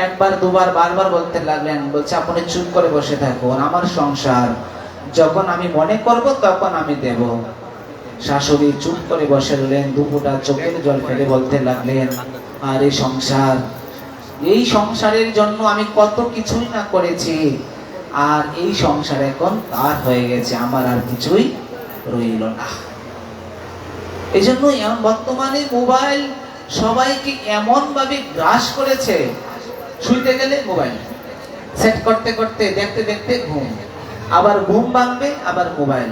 একবার দুবার বারবার বলতে লাগলেন। বলছে আপনি চুপ করে বসে থাকুন, আমার সংসার, যখন আমি মনে করব তখন আমি দেব। শাশুড়ি চুপ করে বসে রইলেন, দুপুটা চোখের জল ফেলে বলতে লাগলেন, আর এই সংসারের জন্য আমি কত কিছুই না করেছি, আর এই সংসার এখন তার হয়ে গেছে, আমার আর কিছুই রইল না। এই জন্য বর্তমানে মোবাইল সবাইকে এমন ভাবে গ্রাস করেছে, শুইতে গেলে মোবাইল সেট করতে করতে দেখতে দেখতে ঘুম, আবার ঘুম ভাঙবে আবার মোবাইল।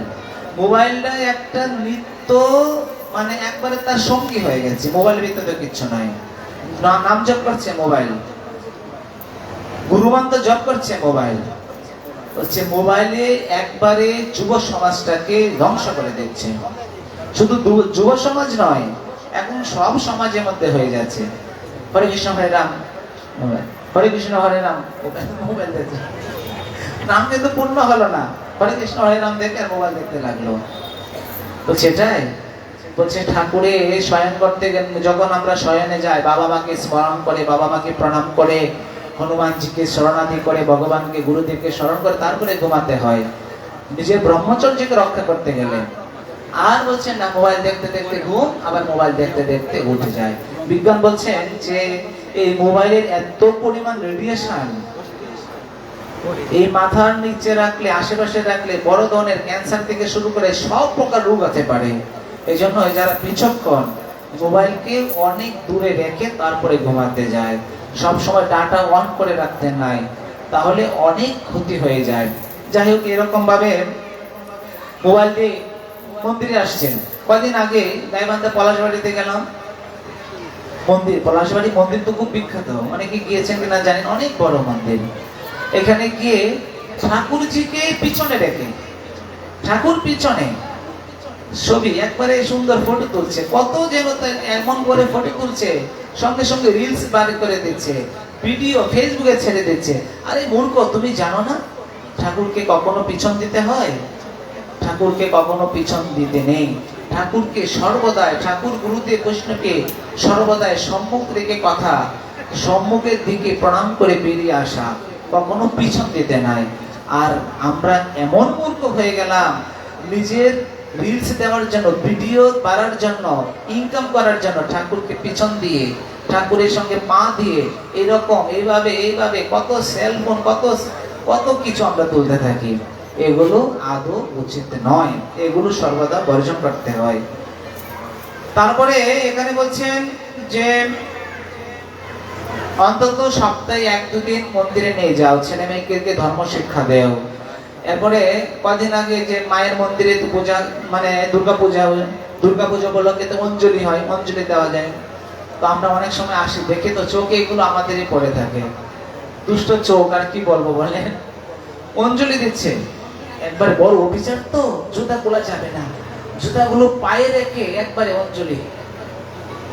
মোবাইলটা একটা নিত্য একবারে তার সঙ্গী হয়ে গেছে। মোবাইলের ভিতরে কিচ্ছু নাই, নাম জপ করছে মোবাইল, গুরুমন্ত্র জপ করছে মোবাইল। হচ্ছে মোবাইলে একবারে যুব সমাজটাকে ধ্বংস করে দিচ্ছে। শুধু যুব সমাজ নয়, এখন সব সমাজের মধ্যে হয়ে যাচ্ছে। হরে কৃষ্ণ হরে রাম মোবাইল, হরে কৃষ্ণ হরে রাম মোবাইল দেখছে, নাম কিন্তু পূর্ণ হলো না, হরে কৃষ্ণ হরে রাম দেখে আর মোবাইল দেখতে লাগলো। তো সেটাই বলছে, ঠাকুরে শয়ন করতে গেলে যখন আমরা শয়নে যাই, বাবা মাকে স্মরণ করে, বাবা মাকে প্রণাম করে, হনুমানজিকে শরণার্থী করে, ভগবানকে গুরুদেবকে স্মরণ করে তারপরে ঘুমাতে হয়, নিজের ব্রহ্মচর্যকে রক্ষা করতে গেলে। আর বলছেন না, মোবাইল দেখতে দেখতে ঘুম, আবার মোবাইল দেখতে দেখতে উঠে যায়। বিজ্ঞান বলছেন যে এই মোবাইলের এত পরিমাণ রেডিয়েশন, এই মাথার নিচে রাখলে, আশেপাশে রাখলে বড় ধরনের ক্যান্সার থেকে শুরু করে সব প্রকার রোগ হতে পারে। এই জন্য যারা বিচক্ষণ, মোবাইলকে অনেক দূরে রেখে তারপরে ঘুমাতে যায়। সব সময় ডাটা অন করে রাখতে নাই, তাহলে অনেক ক্ষতি হয়ে যায়। যাই হোক, এরকম ভাবে মোবাইল দিয়ে মন্দিরে আসছেন। কদিন আগে গাইবান্ধা পলাশবাড়িতে গেলাম। পলাশবাড়ি মন্দির তো খুব বিখ্যাত, অনেকে গিয়েছেন কিনা জানেন, অনেক বড় মন্দির। এখানে গিয়ে ঠাকুরজিকে পিছনে রেখে, ঠাকুর পিছনে ছবি একবারে সুন্দর ফটো তুলছে, কত যেন এমন করে ফটো তুলছে, সঙ্গে সঙ্গে রিলস বার করে দিচ্ছে, ভিডিও ফেসবুকে ছেড়ে দিচ্ছে। আরে মূর্খ, তুমি জানো না ঠাকুরকে কখনো পিছন দিতে হয়? ঠাকুরকে কখনো পিছন দিতে নেই। ঠাকুরকে সর্বদাই, ঠাকুর গুরুদেব বৈষ্ণবকে সর্বদাই সম্মুখ রেখে কথা, সম্মুখের দিকে প্রণাম করে বেরিয়ে আসা, কখনো পিছন দিতে নাই। আর আমরা এমন মূর্খ হয়ে গেলাম, নিজের রিলস দেওয়ার জন্য, ভিডিও বাড়ার জন্য, ইনকাম করার জন্য ঠাকুরকে পিছন দিয়ে, ঠাকুরের সঙ্গে পা দিয়ে এরকম এইভাবে কত সেলফোন, কত কিছু আমরা তুলতে থাকি। এগুলো আদৌ উচিত নয়, এগুলো সর্বদা বর্জন করতে হয়। তারপরে এখানে বলছেন যে অন্তত সপ্তাহে 1-2 দিন মন্দিরে নিয়ে যাও, ছেলে মেয়েকে ধর্ম শিক্ষা দেও। এরপরে কদিন আগে যে মায়ের মন্দিরে পূজা, মানে দুর্গাপূজা উপলক্ষে তো অঞ্জলি হয়, অঞ্জলি দেওয়া যায়। তো আমরা অনেক সময় আসি, দেখে তো চোখে এগুলো আমাদেরই পড়ে থাকে, দুষ্ট চোখ, আর কি বলবো বলেন। অঞ্জলি দিচ্ছে, একবার বড় অভিচার তো, জুতা খোলা যাবে না, জুতাগুলো পায়ে রেখে একবারে অঞ্জলি,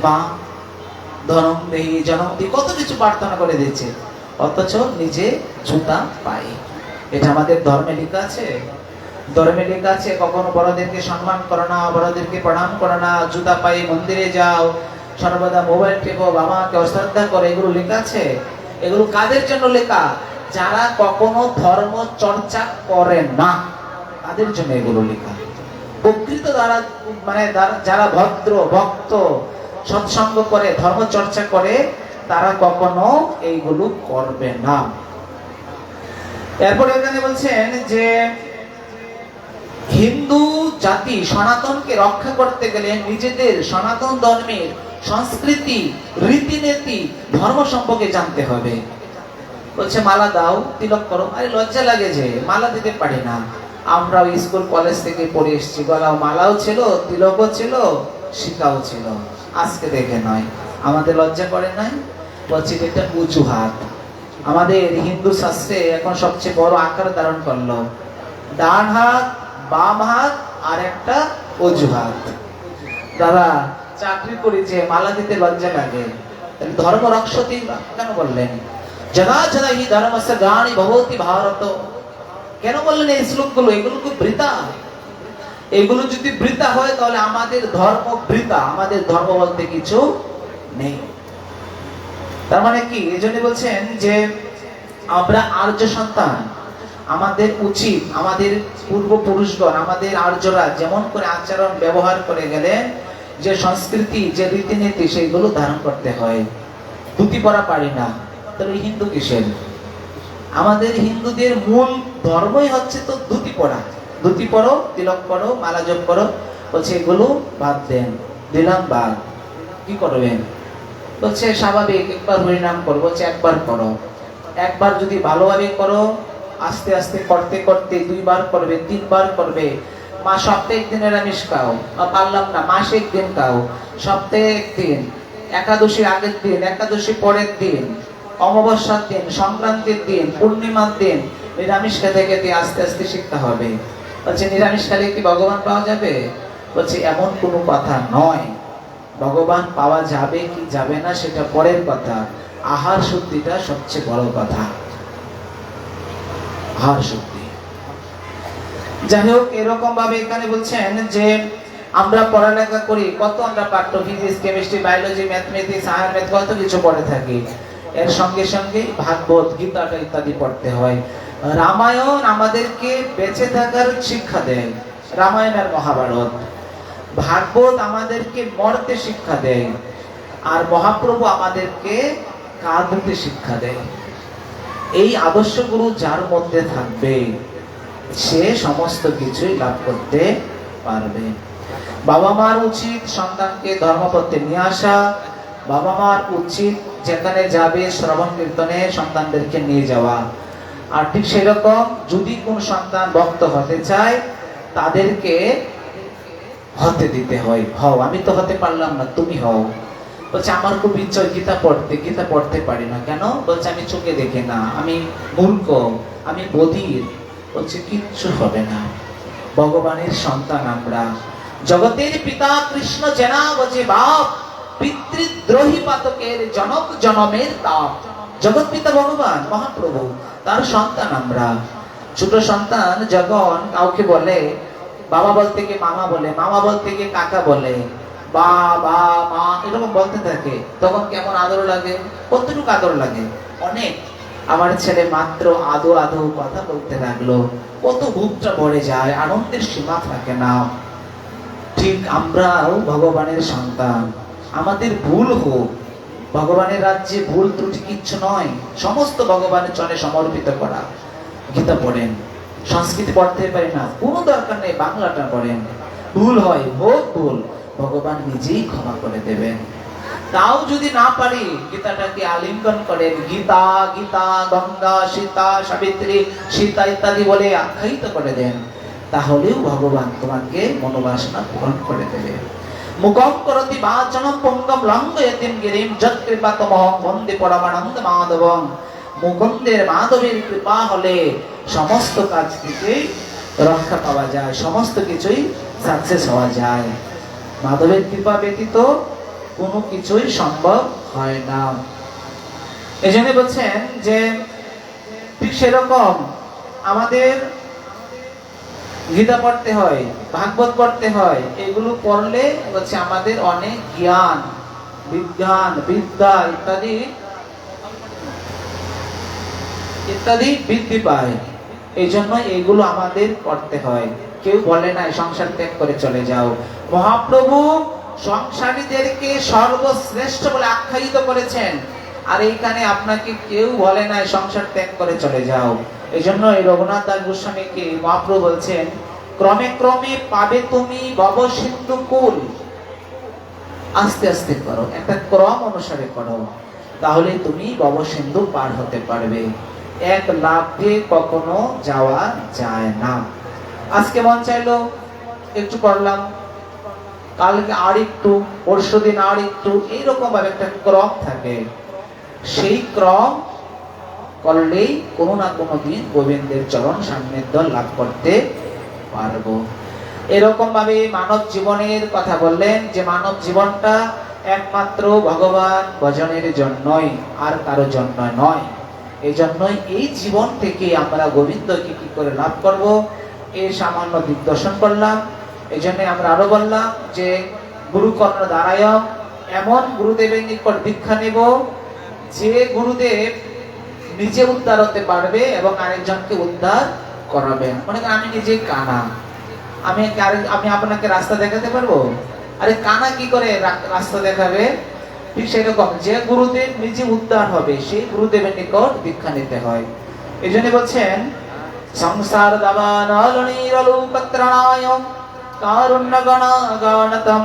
মা ধনম দেহি জনম দি, কত কিছু প্রার্থনা করে দিচ্ছে, অথচ নিজে জুতা পায়ে। এটা আমাদের ধর্মে লেখা আছে? ধর্মে লেখা আছে কখনো বড়দেরকে সম্মান করো না, বড়দেরকে প্রণাম করো না, জুতা পায়ে মন্দিরে যাও, সর্বদা মোবাইল টেপো, বাবাকে অশ্রদ্ধা করে, এগুলো লেখা আছে? এগুলো কাদের জন্য লেখা? যারা কখনো ধর্ম চর্চা করে না, তাদের জন্য এগুলো লেখা। প্রকৃত দ্বারা, মানে যারা ভদ্র ভক্ত, সৎসঙ্গ করে, ধর্ম চর্চা করে, তারা কখনো এইগুলো করবে না। এরপর এখানে বলছেন যে হিন্দু জাতি সনাতনকে রক্ষা করতে গেলে নিজেদের সনাতন ধর্মের সংস্কৃতি, রীতিনীতি, ধর্ম সম্পর্কে জানতে হবে। বলছে মালা দাও, তিলক করো। আরে লজ্জা লাগে যে মালা দিতে পারি না। আমরা স্কুল কলেজ থেকে পড়ে এসেছি, গলাও মালাও ছিল, তিলকও ছিল, শিকাও ছিল। আজকে দেখে নয়, আমাদের লজ্জা করে নাই? বলছি এটা অজুহাত। আমাদের হিন্দু শাস্ত্রে এখন সবচেয়ে বড় আকার ধারণ করলো, ডান হাত, বাম হাত, আর একটা অজুহাত। দাদা চাকরি করেছে, মালা দিতে লজ্জা লাগে, ধর্ম রক্ষতি কেন বললেন? জনা জনা হি ধর্মস্য গ্লানি ভবতি ভারত, কেন বললেন এই শ্লোকগুলো? এগুলো খুব বৃথা। এগুলো যদি বৃথা হয় তাহলে আমাদের ধর্ম বৃথা, আমাদের ধর্ম বলতে কিছু নেই। তার মানে কি? এই জন্য বলছেন যে আমরা আর্য সন্তান, আমাদের উচিত, আমাদের পূর্বপুরুষগণ, আমাদের আর্যরা যেমন করে আচরণ ব্যবহার করে গেলেন, যে সংস্কৃতি, যে রীতিনীতি, সেইগুলো ধারণ করতে হয়। ধুতি পরা পারি না, তাহলে হিন্দু কিসের? আমাদের হিন্দুদের মূল ধর্মই হচ্ছে তো ধুতি পরা। ধুতি পরো, তিলক করো, মালা জপ করো। বলছে এগুলো বাদ দেন, দিলাম বাদ। কি করবেন? বলছে স্বাভাবিক একবার হরিনাম করো। বলছে একবার করো। একবার যদি ভালোভাবে করো, আস্তে আস্তে করতে করতে 2 বার করবে, 3 বার করবে। সপ্তাহে 1 দিন নিরামিষ খাও, পারলাম না, মাসে 1 দিন খাও, সপ্তাহে 1 দিন, একাদশীর আগের দিন, একাদশী পরের দিন, অমাবস্যার দিন, সংক্রান্তির দিন, পূর্ণিমার দিন নিরামিষ খেতে খেতে আস্তে আস্তে শিখতে হবে। বলছে নিরামিষ খেলে কি ভগবান পাওয়া যাবে? বলছে এমন কোনো কথা নয়। ভগবান পাওয়া যাবে কি যাবে না সেটা পরের কথা, আহার শুদ্ধিটা সবচেয়ে বড় কথা। আহার শুদ্ধি। যাই হোক, এরকম ভাবে এখানে বলছেন যে আমরা পড়ালেখা করি, কত আমরা পাঠ্য, ফিজিক্স, কেমিস্ট্রি, বায়োলজি, ম্যাথমেটিক্স, আয়ার ম্যাথ, কত কিছু পড়ে থাকি। এর সঙ্গে সঙ্গে ভাগবত, গীতাটা ইত্যাদি পড়তে হয়। রামায়ণ আমাদেরকে বেঁচে থাকার শিক্ষা দেয়, রামায়ণ আর মহাভারত। ভাগবত আমাদেরকে মরতে শিক্ষা দেয়, আর মহাপ্রভু আমাদেরকে কাঁদতে শিক্ষা দেয়। এই আদর্শগুলো যার মধ্যে থাকবে, সে সমস্ত কিছুই লাভ করতে পারবে। বাবা মার উচিত সন্তানকে ধর্মপথে নিয়ে আসা। বাবা মার উচিত যেখানে যাবে শ্রবণ কীর্তনে সন্তানদেরকে নিয়ে যাওয়া। আর ঠিক সেরকম যদি কোন সন্তান ভক্ত হতে চায় তাদেরকে হতে দিতে হয়। হও, আমি তো হতে পারলাম না, তুমি হও। বলছে আমার খুব ইচ্ছা গীতা পড়তে পারি না। কেন? বলছে আমি চোখে দেখে না, আমি মূর্খ, আমি বধির। বলছে কিচ্ছু হবে না, ভগবানের সন্তান আমরা। জগতের পিতা কৃষ্ণ জেনা বজে বাপ, পিতৃদ্রোহী পাতকের জনক জনমের তাপ। জগৎ পিতা ভগবান মহাপ্রভু, তার সন্তান আমরা। ছোট সন্তান যখন কাউকে বলে বাবা বলতে গিয়ে মামা বলে, মামা বলতে গিয়ে কাকা বলে, বাবা মা এরকম বলতে থাকে, তখন কেমন আদর লাগে? কতটুকু আদর লাগে? অনেক। আমার ছেলে মাত্র আদো আদো কথা বলতে লাগলো, কত বুকটা ভরে যায়, আনন্দের সীমা থাকে না। ঠিক আমরাও ভগবানের সন্তান। আমাদের ভুল হোক, ভগবানের রাজ্যে ভুল ত্রুটি কিচ্ছু নয়, সমস্ত ভগবানের চরণে সমর্পিত করা। গীতা পড়েন, সংস্কৃত পড়তে পারি না, কোনো দরকার নেই, বাংলাটা পড়েন। ভুল হয়, হোক ভুল, ভগবান নিজেই ক্ষমা করে দেবেন। তাও যদি না পারি, গীতাটাকে আলিঙ্গন করেন, গীতা গীতা গঙ্গা সীতা সাবিত্রী সীতা ইত্যাদি বলে আখ্যায়িত করে দেন, তাহলেও ভগবান তোমাকে মনোবাসনা পূরণ করে দেবে। মুখম করতি বাচনম পঙ্গম লঙ্ঘয়তিম গিরিম যৎ কৃপাতমহং বন্দে পরমানন্দ মাধবং। মুকুন্দের মাধবের কৃপা হলে সমস্ত কাজ থেকে রক্ষা পাওয়া যায়, সমস্ত কিছুই সাকসেস হওয়া যায়। মাধবের কৃপা ব্যতীত কোনো কিছুই সম্ভব হয় না। এই জন্য বলছেন যে ঠিক সেরকম আমাদের গীতা পড়তে হয়, ভাগবত পড়তে হয়। এগুলো পড়লে হচ্ছে আমাদের অনেক জ্ঞান, বিজ্ঞান, বিদ্যা ইত্যাদি ইত্যাদি বৃদ্ধি পায়। এই জন্য এগুলো আমাদের করতে হয়। কেউ বলে না সংসার ত্যাগ করে চলে যাও। মহাপ্রভু সংসারীদেরকে সর্বশ্রেষ্ঠ বলে আখ্যায়িত করেছেন, আর এইখানে আপনাকে কেউ বলে না সংসার ত্যাগ করে চলে যাও। এই জন্য এই রঘুনাথ দাস গোস্বামীকে মহাপ্রভু বলছেন, ক্রমে ক্রমে পাবে তুমি ভব সিন্ধু কুল। আস্তে আস্তে করো, একটা ক্রম অনুসারে করো, তাহলে তুমি ভব সিন্ধু পার হতে পারবে। এক লাফে কখনো যাওয়া যায় না। আজকে মন চাইলো একটু করলাম, কালকে আর একটু, পরশুদিন আর একটু, এইরকম ভাবে একটা ক্রম থাকে। সেই ক্রম করলেই কোনো না কোনো দিন গোবিন্দের চরণ সান্নিধ্য লাভ করতে পারবো। এরকম ভাবে মানব জীবনের কথা বললেন যে মানব জীবনটা একমাত্র ভগবান ভজনের জন্যই, আর কারো জন্য নয়। এই জন্যই এই জীবন থেকে আমরা গোবিন্দকে কি করে লাভ করব, এই সামান্য দিগদর্শন করলাম। এই জন্য আমরা আরো বললাম যে গুরু কর্ণ দ্বারায়, এমন গুরুদেবের নিকট দীক্ষা নেব যে গুরুদেব নিজে উদ্ধার হতে পারবে এবং আরেকজনকে উদ্ধার করাবেন। মনে করেন আমি নিজে কানা, আমি আপনাকে রাস্তা দেখাতে পারবো? আরে কানা কি করে রাস্তা দেখাবে? ঠিক সেরকম যে গুরুদেব নিজে উদ্ধার হবে সেই গুরুদেবের নিকট দীক্ষা নিতে হয়। এই জন্য বলছেন সংসার দাবানলনীরলুপত্রণায় কারুণ্য গণগণতম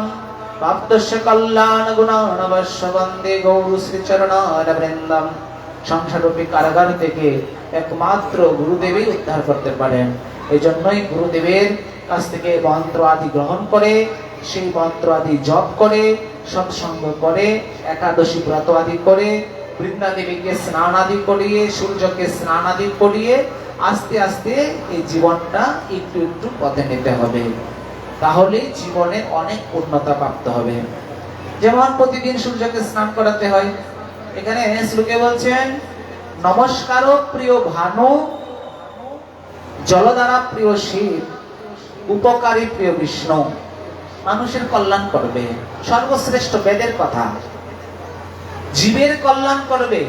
প্রাপ্তস্য কল্যাণ গুণানবশ্য বন্দে গৌর শ্রীচরণারবৃন্দম। সংসাররূপী কারাগার থেকে একমাত্র গুরুদেবই উদ্ধার করতে পারেন। এই জন্যই গুরুদেবের কাছ থেকে মন্ত্র আদি গ্রহণ করে, সেই মন্ত্র আদি জপ করে, সৎসঙ্গ করে, একাদশী ব্রত আদি করে, বৃন্দা দেবীকে স্নান আদি করিয়ে, সূর্যকে স্নান আদি করিয়ে আস্তে আস্তে এই জীবনটা একটু একটু পথে নিতে হবে, তাহলে জীবনে অনেক উন্নতা প্রাপ্ত হবে। যেমন প্রতিদিন সূর্যকে স্নান করাতে হয়। এখানে শ্লোকে বলছেন নমস্কার প্রিয় ভানু, জলধারা প্রিয় শিব, উপকারী প্রিয় বিষ্ণু। মানুষের কল্যাণ করবে, সর্বশ্রেষ্ঠ বেদের কথা। জীবের কল্যাণ করবে।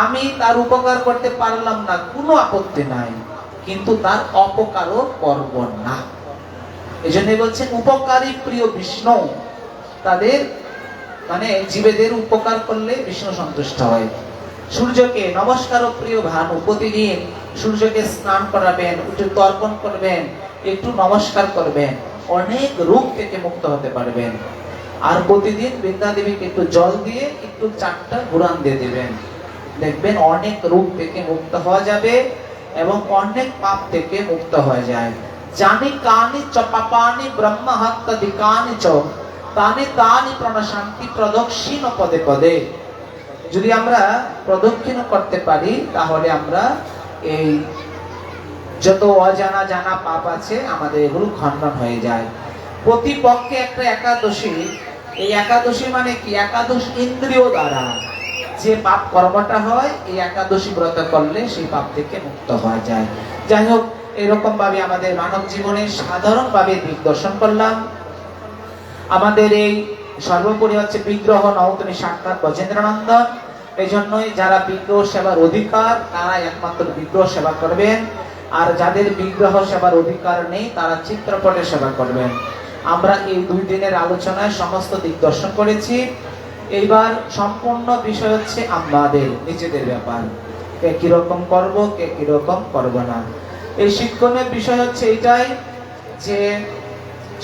আমি তার উপকার করতে পারলাম না, কোনো আপত্তি নাই, কিন্তু তার অপকারও করব না। এই জন্য বলছেন উপকারী প্রিয় বিষ্ণু। তাদের মানে জীবেদের উপকার করলে বিষ্ণু সন্তুষ্ট হয়। সূর্যকে নমস্কার প্রিয় ভানু, প্রতিদিন সূর্যকে স্নান করাবেন, একটু তর্পণ করবেন, একটু নমস্কার করবেন, অনেক রোগ থেকে মুক্ত হতে পারবেন। আর প্রতিদিন বৃন্দা দেবীকে একটু জল দিয়ে একটু 4টা ঘুরান দিয়ে দিবেন, দেখবেন অনেক রূপ থেকে মুক্ত হওয়া যাবে এবং অনেক পাপ থেকে মুক্ত হয়ে যায়। জানি কানি চ পাপানি ব্রহ্ম হত্যাদিকানি চ তানি তানি প্রণশান্তি প্রদক্ষিণ পদে পদে। যদি আমরা প্রদক্ষিণ করতে পারি তাহলে আমরা এই যত অজানা জানা পাপ আছে আমাদের এগুলো খণ্ডন হয়ে যায়। প্রতিপক্ষে একটা একাদশী, এই একাদশী মানে কি? একাদশ ইন্দ্রিয় দ্বারা যে পাপ কর্মটা হয় এই একাদশী ব্রত করলে সেই পাপ থেকে মুক্ত হওয়া যায়। যাই হোক, এরকম ভাবে আমাদের মানব জীবনে সাধারণ ভাবে দিক দর্শন করলাম। আমাদের এই সর্বোপরি হচ্ছে বিগ্রহ নবতনী সাক্ষাৎ গজেন্দ্রনন্দন। এই জন্যই যারা বিগ্রহ সেবার অধিকার তারা একমাত্র বিগ্রহ সেবা করবেন, আর যাদের বিগ্রহ সেবার অধিকার নেই তারা চিত্রপটের সেবা করবেন। আমরা এই 2 দিনের আলোচনায় সমস্ত দিক দর্শন করেছি। এইবার সম্পূর্ণ বিষয় হচ্ছে আমাদের নিজেদের ব্যাপার, কে কিরকম করব, কে কিরকম করব না। এই শিক্ষণের বিষয় হচ্ছে এটাই যে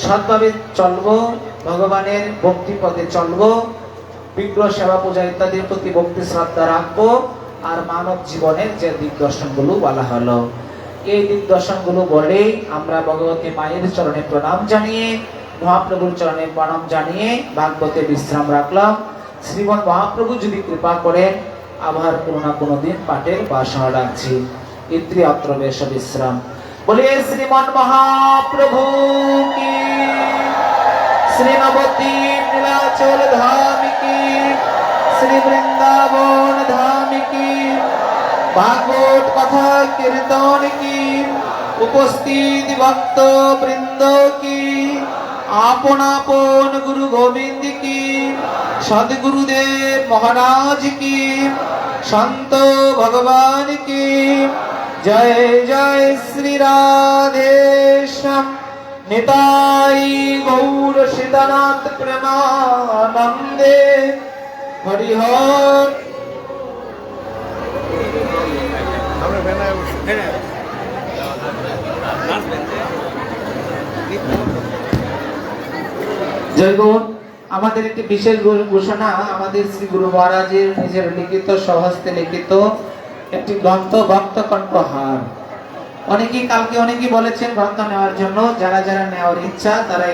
সৎভাবে চলবো, ভগবানের ভক্তি পথে চলবো, বিগ্রহ সেবা পূজা ইত্যাদির প্রতি ভক্তি শ্রদ্ধা রাখবো, আর মানব জীবনের যে দিক দর্শনগুলো বলা হলো এই দিক দর্শনগুলো বলেই আমরা ভগবতী মায়ের চরণে প্রণাম জানিয়ে, মহাপ্রভুর চরণে প্রণাম জানিয়ে ভাগবতে বিশ্রাম রাখলাম। শ্রীমন মহাপ্রভু যদি কৃপা করেন আবার কোনো না কোনো দিন পাঠের বাসনা রাখছি। ইত্রি অত্র বেশ বিশ্রাম। বলিয়ে শ্রীমন মহাপ্রভু কি, শ্রী নবদ্বীপ নীলাচল ধাম কি, শ্রী বৃন্দাবন ধাম কি, ভাগবত কথা কীর্তন কি, উপস্থিত ভক্ত বৃন্দ কি, আপন আপন গুরু গোবিন্দ কি, সদ্গুরুদেব মহারাজ কি, সন্ত ভগবান কি। জয় জয় শ্রী রাধে শ্যাম নিতাই গৌর সীতানাথ প্রেমানন্দে হরি হর। জয় গৌর। আমাদের একটি বিশেষ ঘোষণা, আমাদের শ্রী গুরু মহারাজের নিজের লিখিত স্বহস্তে লিখিত একটি গ্রন্থ ভক্ত কণ্ঠহার, অনেকেই কালকে অনেকেই বলেছেন গ্রন্থ নেওয়ার জন্য। যারা যারা নেওয়ার ইচ্ছা তারা